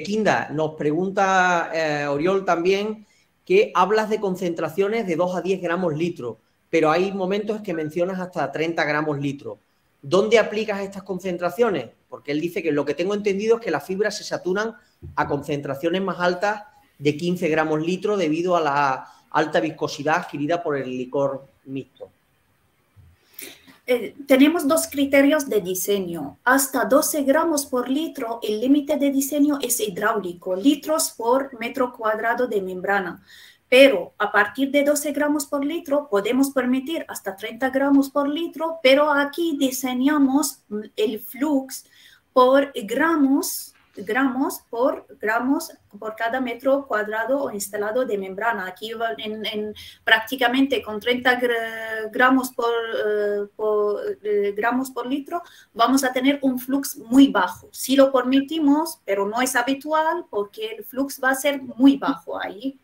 Kinda, nos pregunta Oriol también que hablas de concentraciones de 2 a 10 gramos litro, pero hay momentos que mencionas hasta 30 gramos litro. ¿Dónde aplicas estas concentraciones? Porque él dice que lo que tengo entendido es que las fibras se saturan a concentraciones más altas de 15 gramos litro debido a la alta viscosidad adquirida por el licor mixto. Tenemos 2 criterios de diseño. Hasta 12 gramos por litro, el límite de diseño es hidráulico, litros por metro cuadrado de membrana. Pero a partir de 12 gramos por litro podemos permitir hasta 30 gramos por litro, pero aquí diseñamos el flux por gramos por cada metro cuadrado o instalado de membrana. Aquí prácticamente con 30 gramos por litro vamos a tener un flux muy bajo. Si lo permitimos, pero no es habitual porque el flux va a ser muy bajo ahí.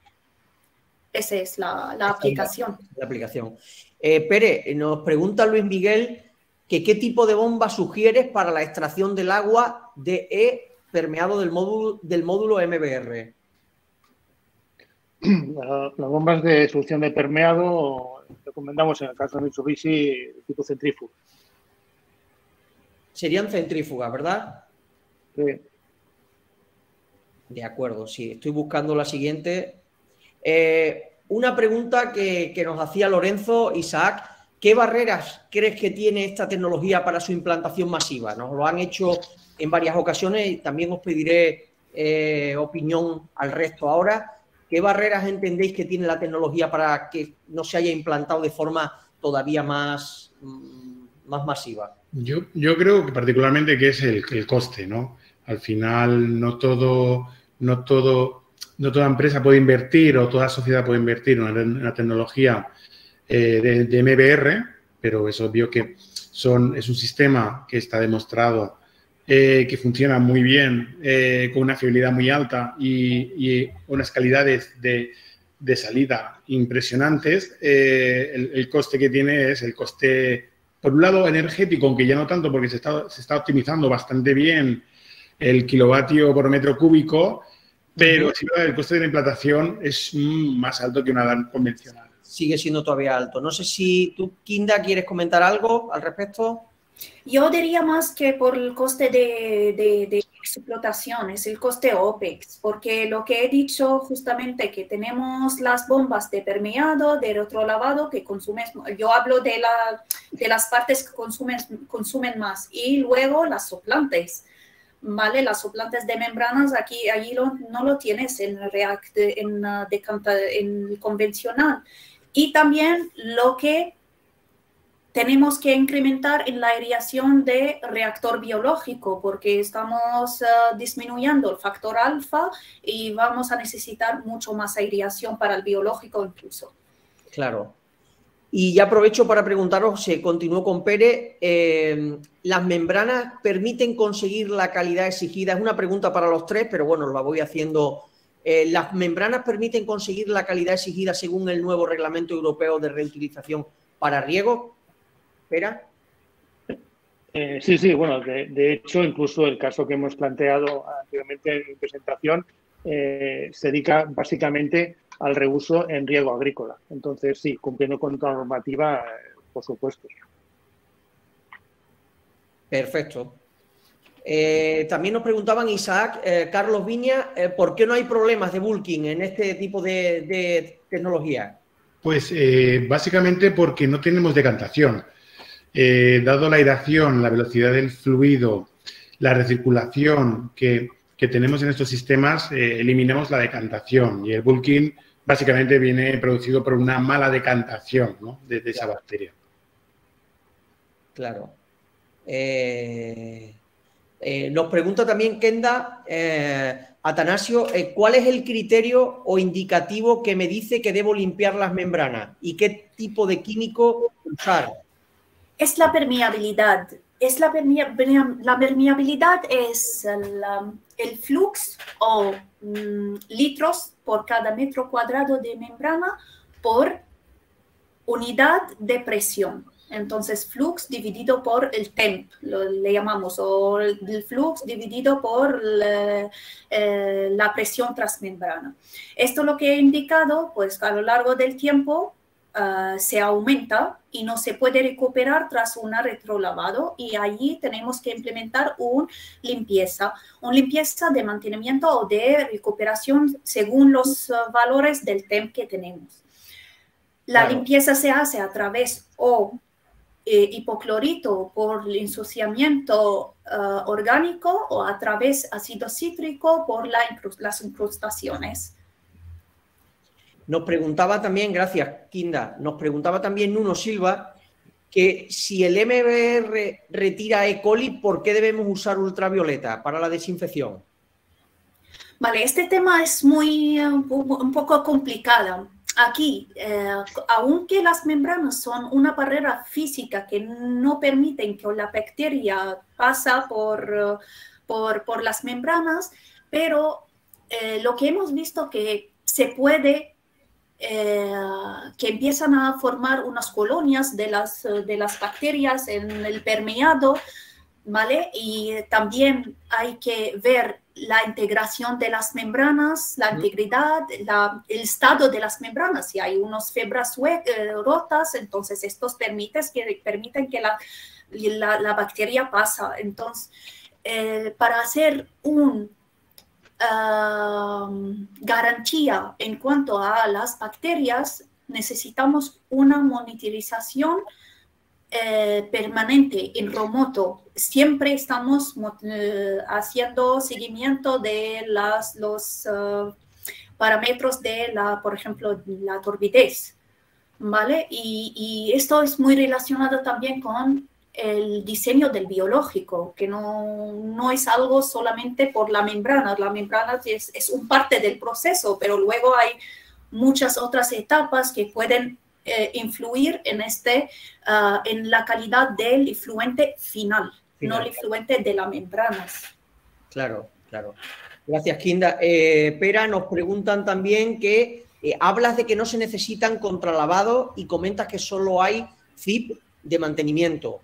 Esa es la aplicación. La aplicación. Pere, nos pregunta Luis Miguel que qué tipo de bomba sugieres para la extracción del agua de permeado del módulo MBR. Las bombas de solución de permeado recomendamos en el caso de Mitsubishi tipo centrífuga. Serían centrífugas, ¿verdad? Sí. De acuerdo, sí. Estoy buscando la siguiente. Una pregunta que nos hacía Lorenzo, Isaac. ¿Qué barreras crees que tiene esta tecnología para su implantación masiva? Nos lo han hecho en varias ocasiones y también os pediré opinión al resto ahora. ¿Qué barreras entendéis que tiene la tecnología para que no se haya implantado de forma todavía más masiva? Yo creo que particularmente que es el coste, ¿no? Al final no toda empresa puede invertir o toda sociedad puede invertir en una tecnología de MBR, pero es obvio que es un sistema que está demostrado que funciona muy bien, con una fiabilidad muy alta y unas calidades de salida impresionantes. El coste que tiene es el coste, por un lado, energético, aunque ya no tanto porque se está optimizando bastante bien el kilovatio por metro cúbico, pero sí, el coste de la implantación es más alto que una DAN convencional. Sigue siendo todavía alto. No sé si tú, Kinda, ¿quieres comentar algo al respecto? Yo diría más que por el coste de explotación, es el coste OPEX, porque lo que he dicho justamente que tenemos las bombas de permeado, de retrolavado que consumen, yo hablo de las partes que consumen más, y luego las soplantes. ¿Vale? Las soplantes de membranas allí no lo tienes en convencional. Y también lo que tenemos que incrementar en la aireación de reactor biológico, porque estamos disminuyendo el factor alfa y vamos a necesitar mucho más aireación para el biológico incluso. Claro. Y ya aprovecho para preguntaros, continúo con Pere, ¿las membranas permiten conseguir la calidad exigida? Es una pregunta para los tres, pero bueno, la voy haciendo. ¿Las membranas permiten conseguir la calidad exigida según el nuevo reglamento europeo de reutilización para riego? ¿Pera? Sí, bueno, de hecho, incluso el caso que hemos planteado anteriormente en presentación se dedica básicamente al reuso en riego agrícola. Entonces, sí, cumpliendo con toda la normativa, por supuesto. Perfecto. También nos preguntaban, Isaac, Carlos Viña, ¿por qué no hay problemas de bulking en este tipo de tecnología? Pues básicamente porque no tenemos decantación. Dado la aireación, la velocidad del fluido, la recirculación que tenemos en estos sistemas, eliminamos la decantación y el bulking básicamente viene producido por una mala decantación, ¿no? de esa bacteria. Claro. Nos pregunta también Kenda, Atanasio, ¿cuál es el criterio o indicativo que me dice que debo limpiar las membranas y qué tipo de químico usar? Es la permeabilidad. La permeabilidad es el flux o litros por cada metro cuadrado de membrana por unidad de presión. Entonces, flux dividido por el temp, le llamamos, o el flux dividido por la presión transmembrana. Esto lo que he indicado, pues a lo largo del tiempo se aumenta y no se puede recuperar tras un retrolavado, y allí tenemos que implementar una limpieza de mantenimiento o de recuperación según los valores del temp que tenemos. La limpieza se hace a través hipoclorito por el ensuciamiento orgánico o a través ácido cítrico por las incrustaciones. Nos preguntaba también, gracias Kinda, nos preguntaba también Nuno Silva que si el MBR retira E. coli, ¿por qué debemos usar ultravioleta para la desinfección? Vale, este tema es un poco complicado. Aquí, aunque las membranas son una barrera física que no permiten que la bacteria pase por las membranas, pero lo que hemos visto que se puede, que empiezan a formar unas colonias de las bacterias en el permeado, ¿vale? Y también hay que ver la integración de las membranas, la integridad, el estado de las membranas. Si hay unas fibras rotas, entonces estos permiten que la bacteria pase. Entonces, para hacer una garantía en cuanto a las bacterias, necesitamos una monitorización permanente en remoto. Siempre estamos haciendo seguimiento de los parámetros de por ejemplo, la turbidez, ¿vale? Y esto es muy relacionado también con el diseño del biológico, que no es algo solamente por la membrana. La membrana es un parte del proceso, pero luego hay muchas otras etapas que pueden influir en la calidad del efluente final, no el efluente de las membranas. Claro, claro. Gracias, Kinda. Pera, nos preguntan también que hablas de que no se necesitan contralavados y comentas que solo hay ZIP de mantenimiento.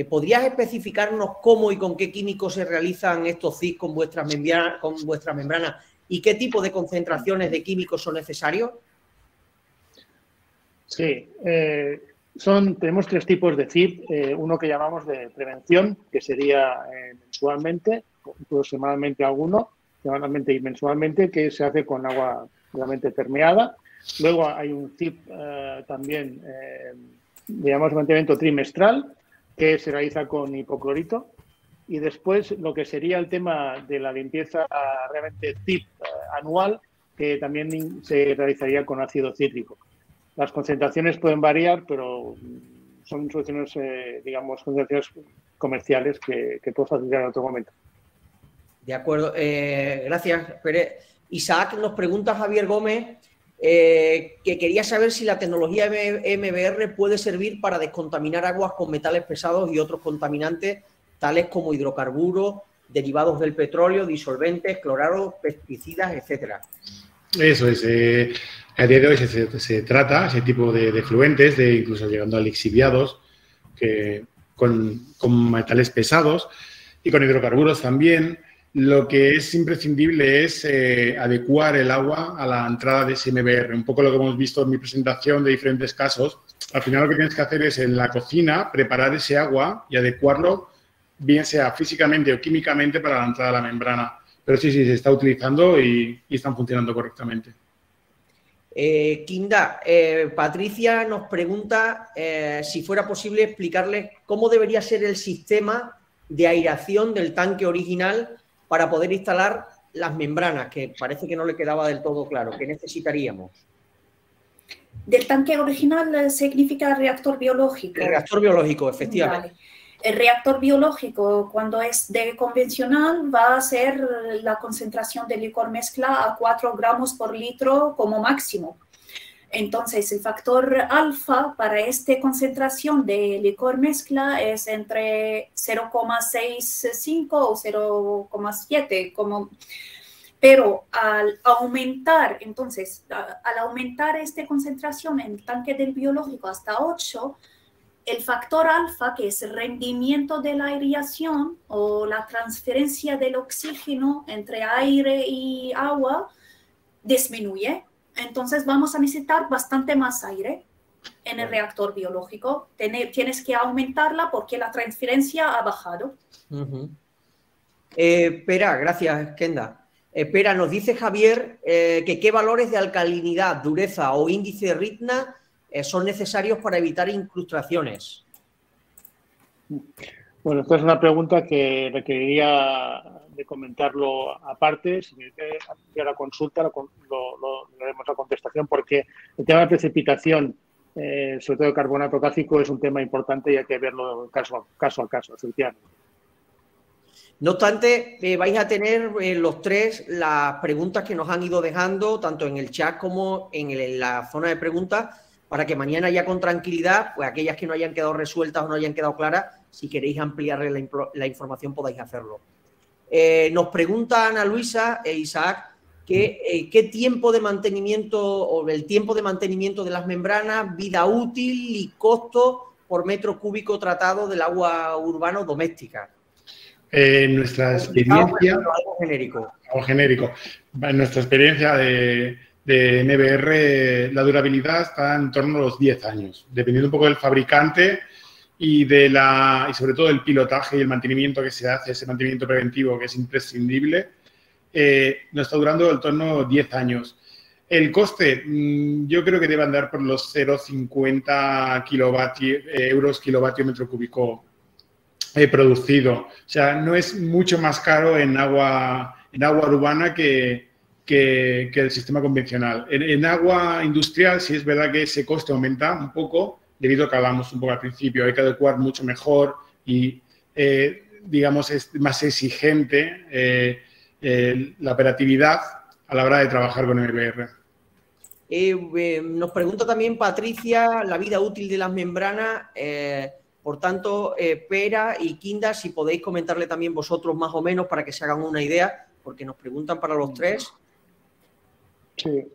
¿Podrías especificarnos cómo y con qué químicos se realizan estos ZIP con vuestras membranas y qué tipo de concentraciones de químicos son necesarios? Sí, tenemos tres tipos de ZIP. Uno que llamamos de prevención, que sería mensualmente, aproximadamente alguno, semanalmente y mensualmente, que se hace con agua realmente permeada. Luego hay un ZIP también, llamamos mantenimiento trimestral, que se realiza con hipoclorito. Y después lo que sería el tema de la limpieza realmente ZIP anual, que también se realizaría con ácido cítrico. Las concentraciones pueden variar, pero son soluciones, digamos, concentraciones comerciales que puedo facilitar en otro momento. De acuerdo. Gracias, Pérez. Isaac, nos pregunta Javier Gómez que quería saber si la tecnología MBR puede servir para descontaminar aguas con metales pesados y otros contaminantes, tales como hidrocarburos, derivados del petróleo, disolventes, clorados, pesticidas, etcétera. Eso es. A día de hoy se trata ese tipo de efluentes, incluso llegando a lixiviados, con metales pesados y con hidrocarburos también. Lo que es imprescindible es adecuar el agua a la entrada de ese MBR. Un poco lo que hemos visto en mi presentación de diferentes casos. Al final lo que tienes que hacer es en la cocina preparar ese agua y adecuarlo, bien sea físicamente o químicamente, para la entrada de la membrana. Pero sí, se está utilizando y están funcionando correctamente. Kinda, Patricia nos pregunta si fuera posible explicarle cómo debería ser el sistema de aireación del tanque original para poder instalar las membranas, que parece que no le quedaba del todo claro. ¿Qué necesitaríamos? Del tanque original significa reactor biológico. El reactor biológico, efectivamente. Vale. El reactor biológico, cuando es de convencional, va a ser la concentración de licor mezcla a 4 gramos por litro como máximo. Entonces, el factor alfa para esta concentración de licor mezcla es entre 0,65 o 0,7, pero al aumentar, entonces, al aumentar esta concentración en el tanque del biológico hasta 8, el factor alfa, que es el rendimiento de la aireación o la transferencia del oxígeno entre aire y agua, disminuye. Entonces vamos a necesitar bastante más aire en el reactor biológico. Tienes que aumentarla porque la transferencia ha bajado. Pera, gracias, Kenda. Pera, nos dice Javier que qué valores de alcalinidad, dureza o índice de Ritna son necesarios para evitar incrustaciones. Bueno, esta es una pregunta que requeriría de comentarlo aparte. Si me a la consulta, le daremos la contestación, porque el tema de precipitación, sobre todo de carbonato cálcico, es un tema importante y hay que verlo caso a caso, efectivamente. No obstante, vais a tener los tres las preguntas que nos han ido dejando, tanto en el chat como en la zona de preguntas, para que mañana ya con tranquilidad, pues aquellas que no hayan quedado resueltas o no hayan quedado claras, si queréis ampliarle la información podáis hacerlo. Nos pregunta Ana Luisa e Isaac que qué tiempo de mantenimiento o el tiempo de mantenimiento de las membranas, vida útil y costo por metro cúbico tratado del agua urbana o doméstica. Nuestra experiencia... Algo genérico. Algo genérico. En nuestra experiencia de MBR, la durabilidad está en torno a los 10 años, dependiendo un poco del fabricante y sobre todo del pilotaje y el mantenimiento que se hace, ese mantenimiento preventivo que es imprescindible, nos está durando en torno a 10 años. El coste, yo creo que debe andar por los 0,50 euros kilovatio metro cúbico producido. O sea, no es mucho más caro en agua urbana que el sistema convencional. En agua industrial sí es verdad que ese coste aumenta un poco, debido a que hablamos un poco al principio, hay que adecuar mucho mejor y, digamos, es más exigente la operatividad a la hora de trabajar con MBR. Nos pregunta también Patricia la vida útil de las membranas. Por tanto, Pera y Kinda, si podéis comentarle también vosotros más o menos para que se hagan una idea, porque nos preguntan para los tres. Sí.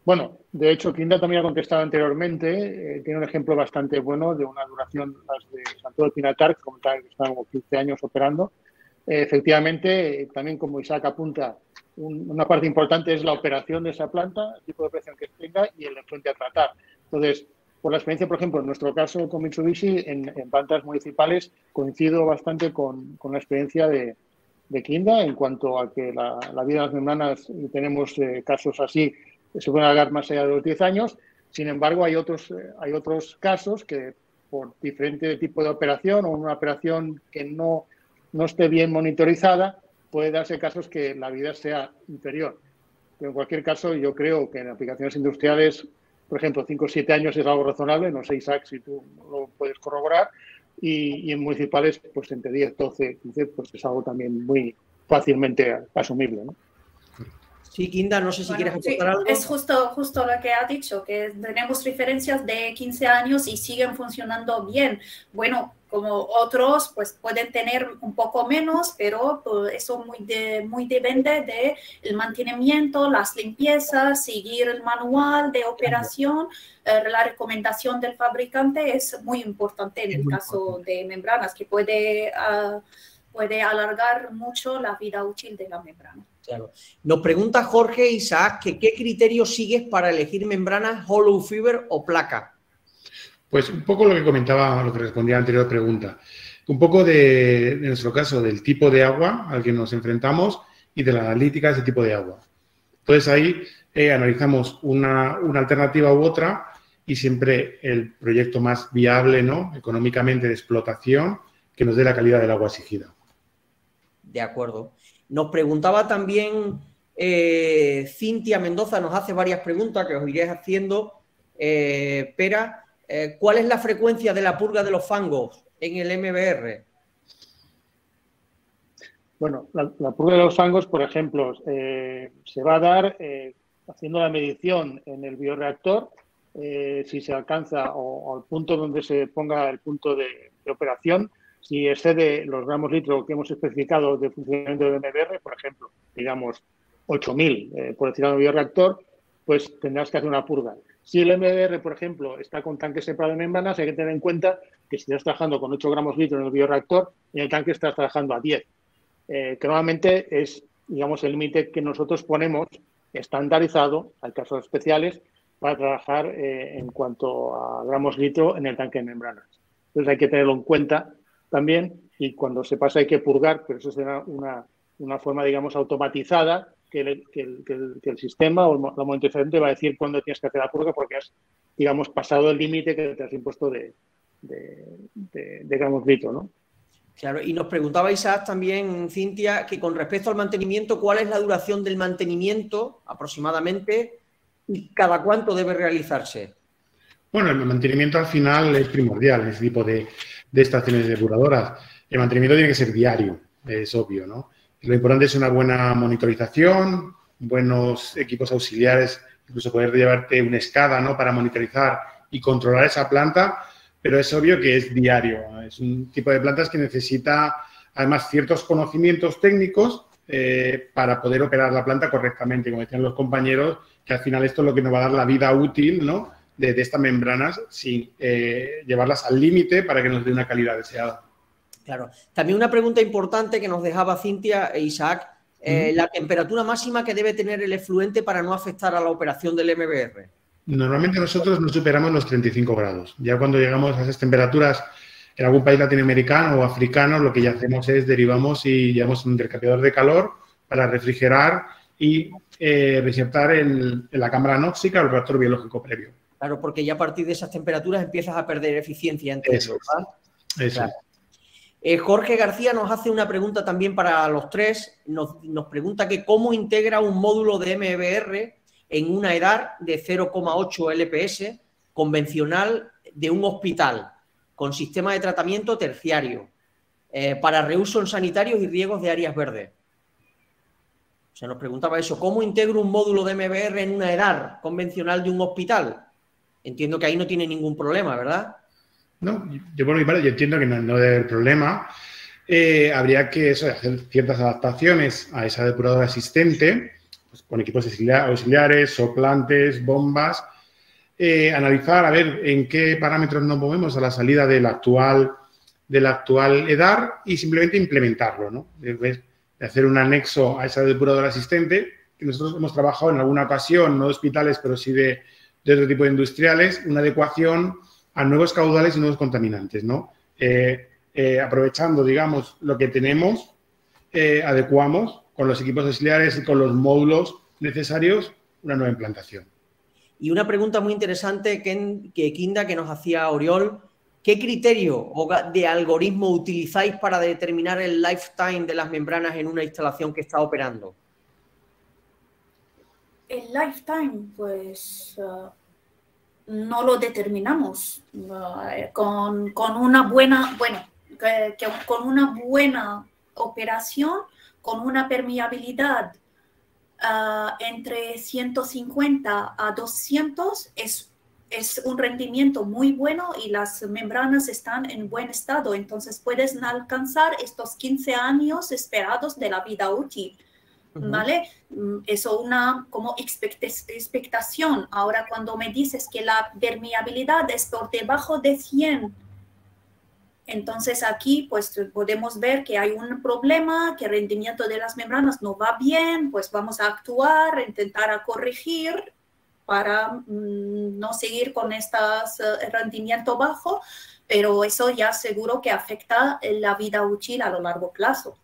Bueno, de hecho, Kinda también ha contestado anteriormente. Tiene un ejemplo bastante bueno de una duración, las de Santo del Pinatar, que comentaba que están como 15 años operando. Efectivamente, también como Isaac apunta, una parte importante es la operación de esa planta, el tipo de operación que tenga y el enfrente a tratar. Entonces, por la experiencia, por ejemplo, en nuestro caso con Mitsubishi, en plantas municipales, coincido bastante con la experiencia de Kinda en cuanto a que la vida de las membranas, y tenemos casos así, se pueden alargar más allá de los 10 años. Sin embargo, hay otros casos que por diferente tipo de operación o una operación que no esté bien monitorizada, puede darse casos que la vida sea inferior. Pero en cualquier caso, yo creo que en aplicaciones industriales, por ejemplo, 5 o 7 años es algo razonable. No sé, Isaac, si tú lo puedes corroborar. Y en municipales, pues entre 10, 12, 15, pues es algo también muy fácilmente asumible, ¿no? Sí, Kinda, no sé si quieres aportar algo. Es justo lo que ha dicho, que tenemos referencias de 15 años y siguen funcionando bien. Bueno, como otros, pues pueden tener un poco menos, pero pues, eso muy depende del mantenimiento, las limpiezas, seguir el manual de operación. La recomendación del fabricante es muy importante en el caso de membranas, que puede alargar mucho la vida útil de la membrana. Claro. Nos pregunta Jorge Isaac que qué criterios sigues para elegir membranas hollow fiber o placa. Pues un poco lo que comentaba, lo que respondía a la anterior pregunta. Un poco en nuestro caso, del tipo de agua al que nos enfrentamos y de la analítica de ese tipo de agua. Entonces ahí analizamos una alternativa u otra y siempre el proyecto más viable, ¿no?, económicamente de explotación, que nos dé la calidad del agua exigida. De acuerdo. Nos preguntaba también Cintia Mendoza, nos hace varias preguntas que os iré haciendo. Pera, ¿cuál es la frecuencia de la purga de los fangos en el MBR? Bueno, la purga de los fangos, por ejemplo, se va a dar haciendo la medición en el bioreactor si se alcanza o al punto donde se ponga el punto de operación, si excede los gramos litro que hemos especificado de funcionamiento del MBR, por ejemplo, digamos 8.000 por decir algo de bioreactor, pues tendrás que hacer una purga. Si el MBR, por ejemplo, está con tanque separado de membranas, hay que tener en cuenta que si estás trabajando con 8 gramos litro en el bioreactor, en el tanque estás trabajando a 10. Que normalmente es, digamos, el límite que nosotros ponemos estandarizado, hay casos especiales, para trabajar en cuanto a gramos litro en el tanque de membranas. Entonces hay que tenerlo en cuenta también y cuando se pasa hay que purgar, pero eso será una forma, digamos, automatizada que el sistema o la monitorización te va a decir cuándo tienes que hacer la purga porque has, digamos, pasado el límite que te has impuesto de gramos litro, ¿no? Claro, y nos preguntaba Isaac también, Cintia, que con respecto al mantenimiento, ¿cuál es la duración del mantenimiento aproximadamente y cada cuánto debe realizarse? Bueno, el mantenimiento al final es primordial en este tipo de estaciones depuradoras. El mantenimiento tiene que ser diario, es obvio, ¿no? Lo importante es una buena monitorización, buenos equipos auxiliares, incluso poder llevarte una SCADA, ¿no?, para monitorizar y controlar esa planta, pero es obvio que es diario. Es un tipo de plantas que necesita, además, ciertos conocimientos técnicos para poder operar la planta correctamente, como decían los compañeros, que al final esto es lo que nos va a dar la vida útil, ¿no?, de estas membranas sin llevarlas al límite para que nos dé una calidad deseada. Claro. También una pregunta importante que nos dejaba Cintia e Isaac, la temperatura máxima que debe tener el efluente para no afectar a la operación del MBR. Normalmente nosotros no superamos los 35 grados. Ya cuando llegamos a esas temperaturas en algún país latinoamericano o africano, lo que ya hacemos es derivamos y llevamos un intercambiador de calor para refrigerar y reinsertar en la cámara anóxica o el reactor biológico previo. Claro, porque ya a partir de esas temperaturas empiezas a perder eficiencia en todo eso, ¿verdad? Eso. Claro. Jorge García nos hace una pregunta también para los tres. Nos pregunta que cómo integra un módulo de MBR en una EDAR de 0,8 LPS convencional de un hospital con sistema de tratamiento terciario para reuso en sanitarios y riegos de áreas verdes. O sea, nos preguntaba eso. ¿Cómo integro un módulo de MBR en una EDAR convencional de un hospital? Entiendo que ahí no tiene ningún problema, ¿verdad? No, yo por mi parte yo entiendo que no debe haber problema. Habría que hacer ciertas adaptaciones a esa depuradora existente, pues, con equipos auxiliares, soplantes, bombas, analizar a ver en qué parámetros nos movemos a la salida del actual EDAR y simplemente implementarlo, ¿no? De hacer un anexo a esa depuradora existente, que nosotros hemos trabajado en alguna ocasión, no de hospitales, pero sí de otro tipo de industriales, una adecuación a nuevos caudales y nuevos contaminantes, ¿no? Aprovechando, digamos, lo que tenemos, adecuamos con los equipos auxiliares y con los módulos necesarios una nueva implantación. Y una pregunta muy interesante que Kinda, que nos hacía Oriol, ¿qué criterio de algoritmo utilizáis para determinar el lifetime de las membranas en una instalación que está operando? El lifetime, pues no lo determinamos con una buena, con una buena operación, con una permeabilidad entre 150 a 200 es un rendimiento muy bueno y las membranas están en buen estado, entonces puedes alcanzar estos 15 años esperados de la vida útil. ¿Vale? Eso una como expectación. Ahora, cuando me dices que la permeabilidad es por debajo de 100, entonces aquí pues podemos ver que hay un problema, que el rendimiento de las membranas no va bien, pues vamos a actuar, intentar corregir para no seguir con este rendimiento bajo, pero eso ya seguro que afecta la vida útil a lo largo plazo.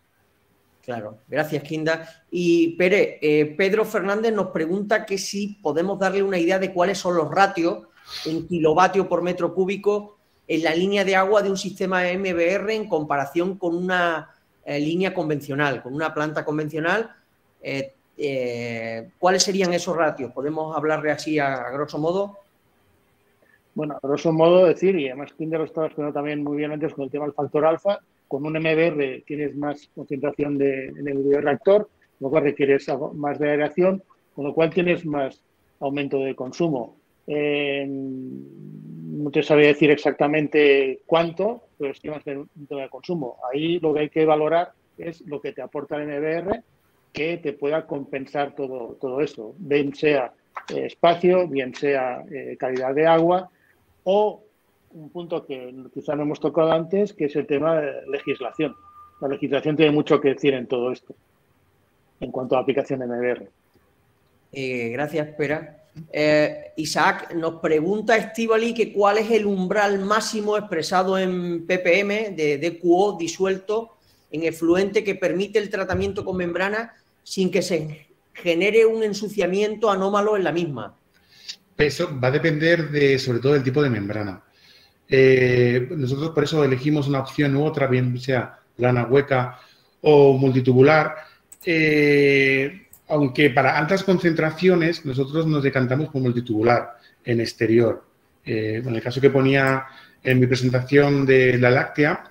Claro, gracias, Kinda. Y Pere, Pedro Fernández nos pregunta que si podemos darle una idea de cuáles son los ratios en kilovatio por metro cúbico en la línea de agua de un sistema MBR en comparación con una línea convencional, con una planta convencional. ¿Cuáles serían esos ratios? ¿Podemos hablarle así a grosso modo? Bueno, a grosso modo decir, y además Kinda lo estaba explicando también muy bien antes con el tema del factor alfa, con un MBR tienes más concentración en el bioreactor, lo cual requieres más de aireación, con lo cual tienes más aumento de consumo. No te sabría decir exactamente cuánto, pero estimas de consumo. Ahí lo que hay que valorar es lo que te aporta el MBR, que te pueda compensar todo eso, bien sea espacio, bien sea calidad de agua, o un punto que quizá no hemos tocado antes, que es el tema de legislación. La legislación tiene mucho que decir en todo esto, en cuanto a aplicación de MBR. Gracias, Pera. Isaac, nos pregunta Estíbali que cuál es el umbral máximo expresado en ppm de DQO disuelto en efluente que permite el tratamiento con membrana sin que se genere un ensuciamiento anómalo en la misma. Eso va a depender sobre todo del tipo de membrana. Nosotros por eso elegimos una opción u otra, bien sea plana, hueca o multitubular. Aunque para altas concentraciones nosotros nos decantamos por multitubular en exterior. En el caso que ponía en mi presentación de la láctea,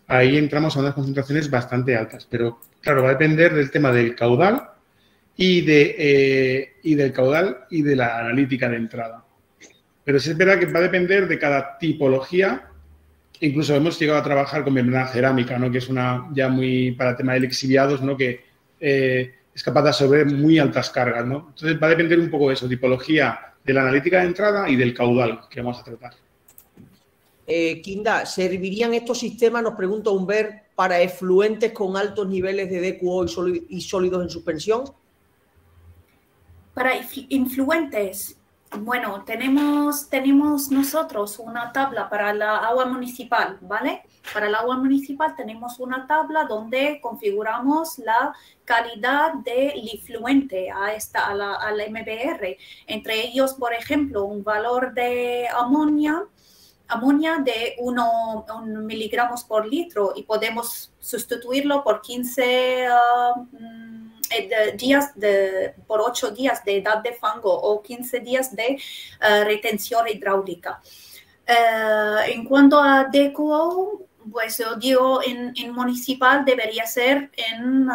ahí entramos a unas concentraciones bastante altas. Pero claro, va a depender del tema del caudal y de la analítica de entrada. Pero sí es verdad que va a depender de cada tipología. Incluso hemos llegado a trabajar con membrana cerámica, ¿no? Que es una ya muy para el tema de lixiviados, ¿no? Que es capaz de absorber muy altas cargas, ¿no? Entonces va a depender un poco de eso, tipología de la analítica de entrada y del caudal que vamos a tratar. Kinda, ¿servirían estos sistemas, nos pregunta Humbert, para efluentes con altos niveles de DQO y sólidos en suspensión? Para influentes, bueno, tenemos nosotros una tabla para la agua municipal, ¿vale? Para el agua municipal tenemos una tabla donde configuramos la calidad del influente al MBR. Entre ellos, por ejemplo, un valor de amonia de 1 miligramos por litro y podemos sustituirlo por 15 por 8 días de edad de fango o 15 días de retención hidráulica. En cuanto a DQO, pues yo digo en municipal debería ser en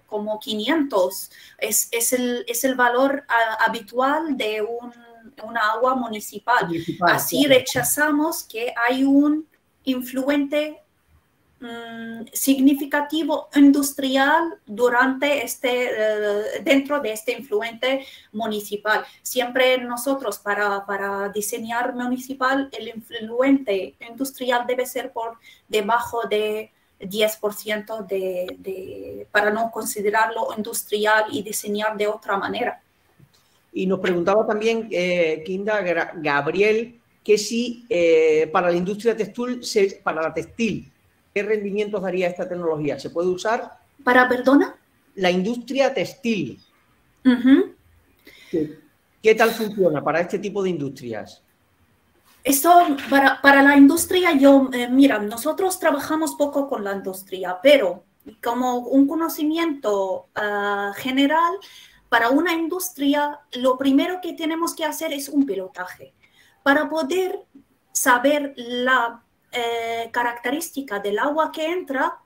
como 500. Es el valor habitual de una agua municipal. Así claro. Rechazamos que hay un influente significativo industrial dentro de este influente municipal. Siempre nosotros para diseñar municipal el influente industrial debe ser por debajo de 10% para no considerarlo industrial y diseñar de otra manera. Y nos preguntaba también Kinda Gabriel que si para la industria textil, ¿qué rendimientos daría esta tecnología? ¿Se puede usar? ¿Perdona? La industria textil. Uh-huh. ¿Qué tal funciona para este tipo de industrias? Esto, para la industria, mira, nosotros trabajamos poco con la industria, pero como un conocimiento general, para una industria, lo primero que tenemos que hacer es un pilotaje. Para poder saber la característica del agua que entra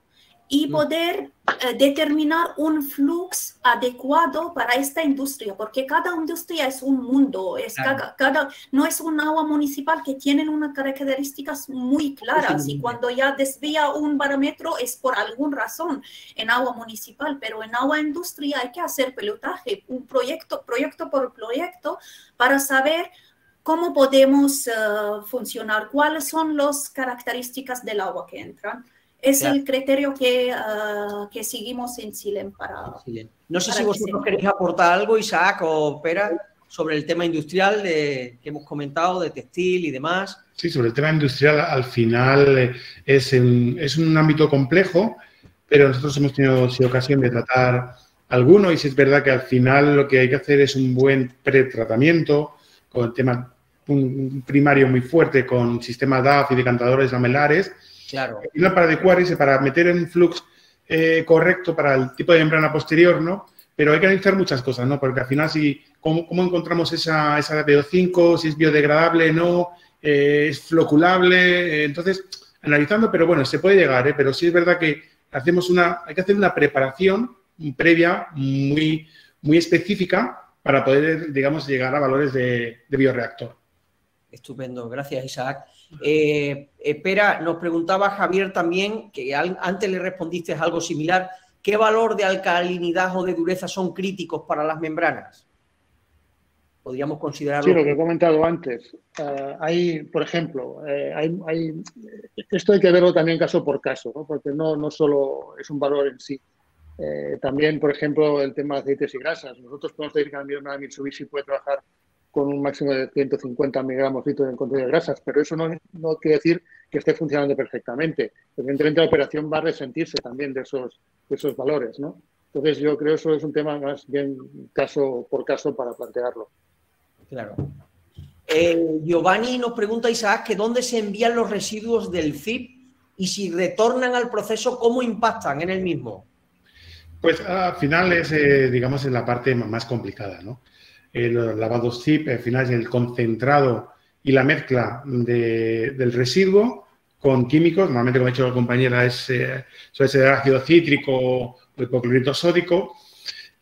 y poder determinar un flujo adecuado para esta industria, porque cada industria es un mundo, no es un agua municipal que tienen unas características muy claras y cuando ya desvía un parámetro es por alguna razón en agua municipal, pero en agua industria hay que hacer pilotaje, un proyecto por proyecto para saber cómo podemos funcionar, cuáles son las características del agua que entran. Es el criterio que seguimos en Silem para... No sé si vosotros queréis aportar algo, Isaac o Pera, sobre el tema industrial que hemos comentado, de textil y demás. Sí, sobre el tema industrial, al final es un ámbito complejo, pero nosotros hemos tenido ocasión de tratar alguno y sí es verdad que al final lo que hay que hacer es un buen pretratamiento con el tema primario muy fuerte, con sistemas DAF y decantadores lamelares. Claro. Para adecuar ese, para meter en flux correcto para el tipo de membrana posterior, ¿no? Pero hay que analizar muchas cosas, ¿no? Porque al final, ¿cómo encontramos esa BO5? Si es biodegradable, no, es floculable. Entonces, analizando, pero bueno, se puede llegar, pero sí es verdad que hay que hacer una preparación previa muy, muy específica para poder, digamos, llegar a valores de bioreactor. Estupendo, gracias Isaac. Espera, nos preguntaba Javier también, que antes le respondiste algo similar, ¿qué valor de alcalinidad o de dureza son críticos para las membranas? Podríamos considerarlo. Sí, lo que he comentado antes. Hay, por ejemplo, esto hay que verlo también caso por caso, ¿no? Porque no solo es un valor en sí. También, por ejemplo, el tema de aceites y grasas. Nosotros podemos decir que la Mitsubishi puede trabajar con un máximo de 150 miligramos litro en contenido de grasas, pero eso no quiere decir que esté funcionando perfectamente. Evidentemente, la operación va a resentirse también de esos valores, ¿no? Entonces, yo creo que eso es un tema más bien caso por caso para plantearlo. Claro. Giovanni nos pregunta, Isaac, que dónde se envían los residuos del CIP y si retornan al proceso, ¿cómo impactan en el mismo? Pues al final es, digamos, la parte más complicada, ¿no? Los lavados CIP, al final es el concentrado y la mezcla del residuo con químicos. Normalmente, como ha dicho la compañera, suele ser ácido cítrico o hipoclorito sódico.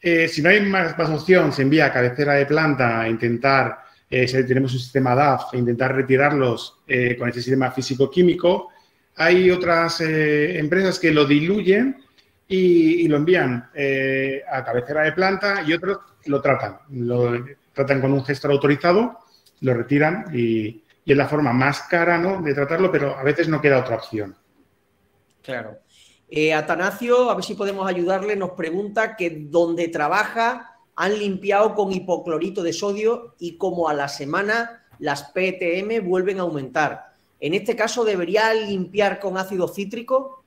Si no hay más opción, se envía a cabecera de planta a intentar, si tenemos un sistema DAF, a intentar retirarlos con este sistema físico-químico. Hay otras empresas que lo diluyen y lo envían a cabecera de planta y otros lo tratan con un gestor autorizado, lo retiran y es la forma más cara, ¿no?, de tratarlo, pero a veces no queda otra opción. Claro. Atanasio, a ver si podemos ayudarle, nos pregunta que donde trabaja han limpiado con hipoclorito de sodio y como a la semana las PTM vuelven a aumentar. En este caso, ¿debería limpiar con ácido cítrico?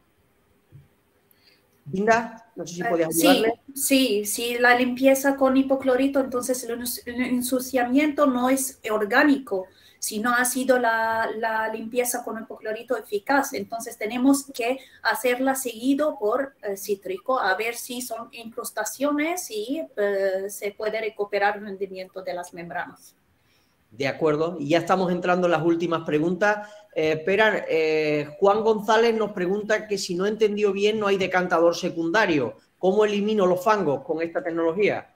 Linda, no sé si podías ayudarle. Sí, la limpieza con hipoclorito, entonces el ensuciamiento no es orgánico, sino ha sido la limpieza con hipoclorito eficaz. Entonces tenemos que hacerla seguido por cítrico, a ver si son incrustaciones y se puede recuperar el rendimiento de las membranas. De acuerdo, y ya estamos entrando en las últimas preguntas. Juan González nos pregunta que si no he entendido bien, no hay decantador secundario. ¿Cómo elimino los fangos con esta tecnología?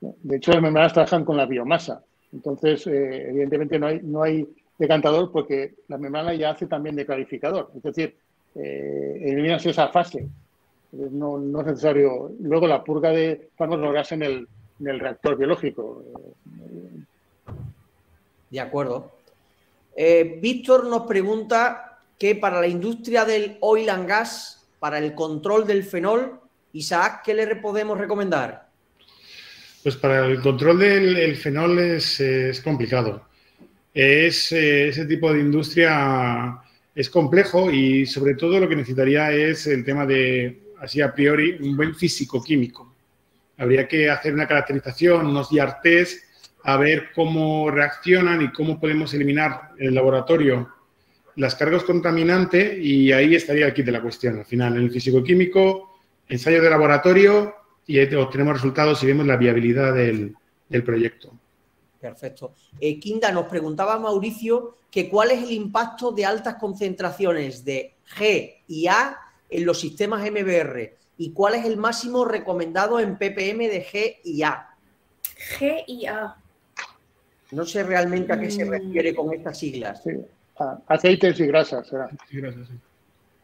De hecho, las membranas trabajan con la biomasa. Entonces, evidentemente no hay decantador porque la membrana ya hace también de clarificador. Es decir, eliminas esa fase. No es necesario. Luego, la purga de fangos lo harás en el reactor biológico. De acuerdo. Víctor nos pregunta que para la industria del oil and gas, para el control del fenol, Isaac, ¿qué le podemos recomendar? Pues para el control del fenol es complicado. Ese tipo de industria es complejo y sobre todo lo que necesitaría es el tema de, así a priori, un buen físico-químico. Habría que hacer una caracterización, unos YAR test, a ver cómo reaccionan y cómo podemos eliminar en el laboratorio las cargas contaminantes y ahí estaría el kit de la cuestión. Al final, en el físico-químico, ensayo de laboratorio y ahí obtenemos resultados y vemos la viabilidad del proyecto. Perfecto. Kinda, nos preguntaba Mauricio que cuál es el impacto de altas concentraciones de G y A en los sistemas MBR y cuál es el máximo recomendado en ppm de G y A. G y A. No sé realmente a qué se refiere con estas siglas. Sí. Aceites y grasas, será.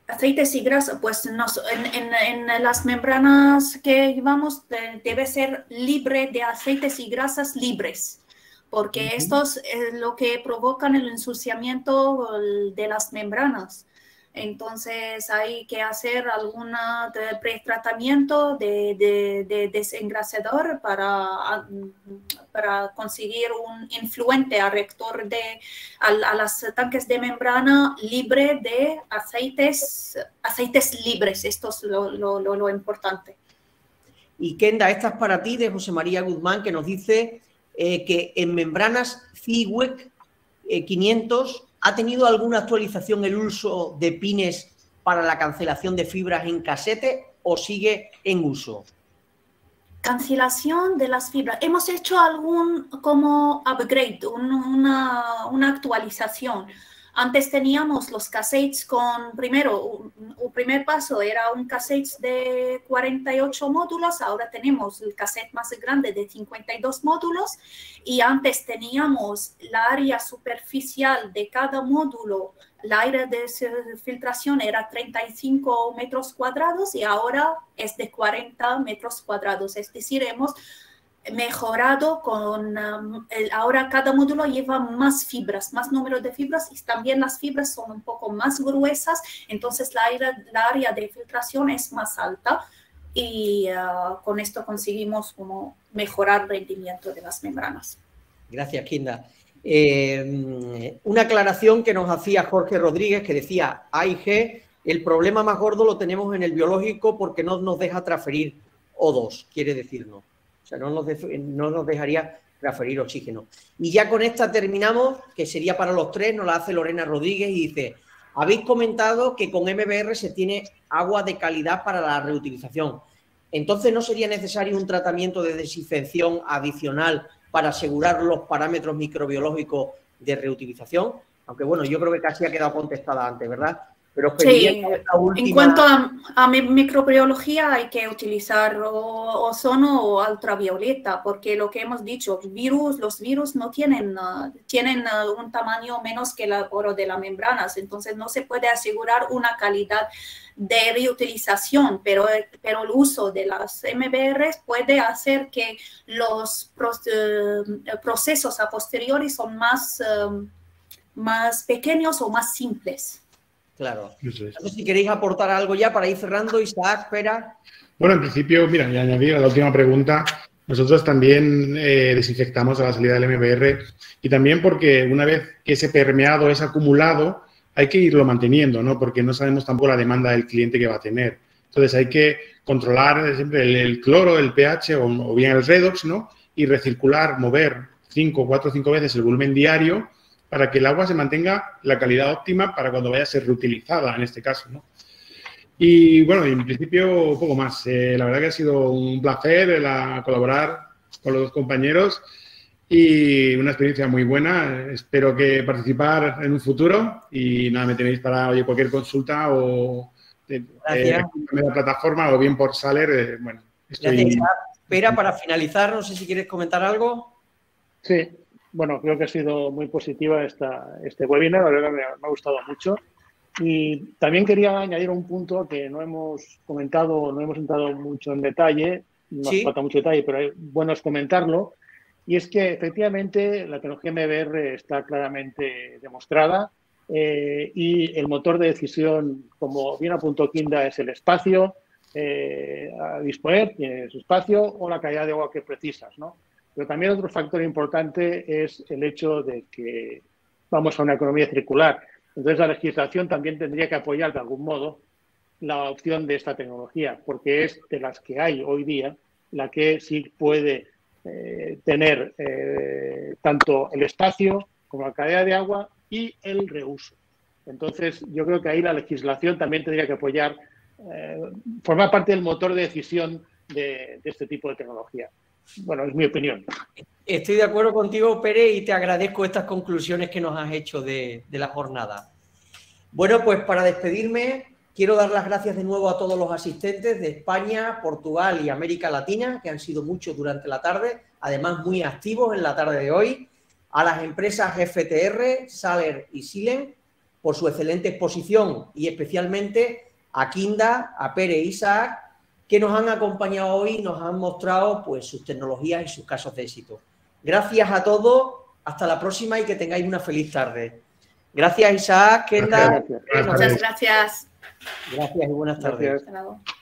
Aceites y grasas, pues en las membranas que llevamos debe ser libre de aceites y grasas libres, porque estos es lo que provocan el ensuciamiento de las membranas. Entonces hay que hacer algún pretratamiamiento de desengrasador para conseguir un influente a reactor a los tanques de membrana libre de aceites libres. Esto es lo importante. Y Kenda, esta es para ti, de José María Guzmán, que nos dice que en membranas FIWEC 500 ¿ha tenido alguna actualización el uso de pines para la cancelación de fibras en casete o sigue en uso? Cancelación de las fibras. Hemos hecho algún como upgrade, una actualización. Antes teníamos los cassettes con, primero, un primer paso era un cassette de 48 módulos, ahora tenemos el cassette más grande de 52 módulos, y antes teníamos la área superficial de cada módulo, la área de filtración era 35 metros cuadrados y ahora es de 40 metros cuadrados, es decir, hemos mejorado con, ahora cada módulo lleva más fibras, más número de fibras, y también las fibras son un poco más gruesas, entonces la área de filtración es más alta, y con esto conseguimos como mejorar el rendimiento de las membranas. Gracias, Kinda. Una aclaración que nos hacía Jorge Rodríguez, que decía, AIG, el problema más gordo lo tenemos en el biológico porque no nos deja transferir O2, quiere decirnos. O sea, no nos dejaría transferir oxígeno. Y ya con esta terminamos, que sería para los tres, nos la hace Lorena Rodríguez y dice, habéis comentado que con MBR se tiene agua de calidad para la reutilización. Entonces, ¿no sería necesario un tratamiento de desinfección adicional para asegurar los parámetros microbiológicos de reutilización? Aunque, bueno, yo creo que casi ha quedado contestada antes, ¿verdad? Pero sí, en cuanto a microbiología hay que utilizar ozono o ultravioleta, porque lo que hemos dicho, los virus no tienen un tamaño menos que el poro de las membranas, entonces no se puede asegurar una calidad de reutilización, pero el uso de las MBRs puede hacer que los procesos a posteriori son más pequeños o más simples. Claro. No sé si queréis aportar algo ya para ir cerrando. Isaac, espera. Bueno, en principio, mira, y añadir a la última pregunta, nosotros también desinfectamos a la salida del MBR, y también porque una vez que ese permeado es acumulado, hay que irlo manteniendo, ¿no? Porque no sabemos tampoco la demanda del cliente que va a tener. Entonces hay que controlar siempre el cloro, el pH o bien el redox, ¿no? Y recircular, mover 4 o 5 veces el volumen diario, para que el agua se mantenga la calidad óptima para cuando vaya a ser reutilizada, en este caso, ¿no? Y, bueno, en principio, poco más. La verdad que ha sido un placer colaborar con los dos compañeros y una experiencia muy buena. Espero que participar en un futuro y, nada, me tenéis para cualquier consulta o de la plataforma o bien por Saler. Bueno, estoy... Espera, para finalizar, no sé si quieres comentar algo. Sí. Bueno, creo que ha sido muy positiva este webinar, la verdad me ha gustado mucho. Y también quería añadir un punto que no hemos comentado, no hemos entrado mucho en detalle, nos falta mucho detalle, pero es bueno comentarlo, y es que efectivamente la tecnología MBR está claramente demostrada y el motor de decisión, como bien apuntó Kinda, es el espacio a disponer, tiene su espacio, o la calidad de agua que precisas, ¿no? Pero también otro factor importante es el hecho de que vamos a una economía circular. Entonces, la legislación también tendría que apoyar de algún modo la opción de esta tecnología, porque es de las que hay hoy día la que sí puede tener tanto el espacio como la calidad de agua y el reuso. Entonces, yo creo que ahí la legislación también tendría que apoyar, formar parte del motor de decisión de este tipo de tecnología. Bueno, es mi opinión. Estoy de acuerdo contigo, Pere, y te agradezco estas conclusiones que nos has hecho de la jornada. Bueno, pues para despedirme, quiero dar las gracias de nuevo a todos los asistentes de España, Portugal y América Latina, que han sido muchos durante la tarde, además muy activos en la tarde de hoy, a las empresas FTR, Saler y Silem, por su excelente exposición, y especialmente a Kinda, a Pere e Isaac, que nos han acompañado hoy y nos han mostrado pues, sus tecnologías y sus casos de éxito. Gracias a todos, hasta la próxima y que tengáis una feliz tarde. Gracias, Isaac, Kinda. Muchas gracias. Gracias y buenas tardes. Gracias.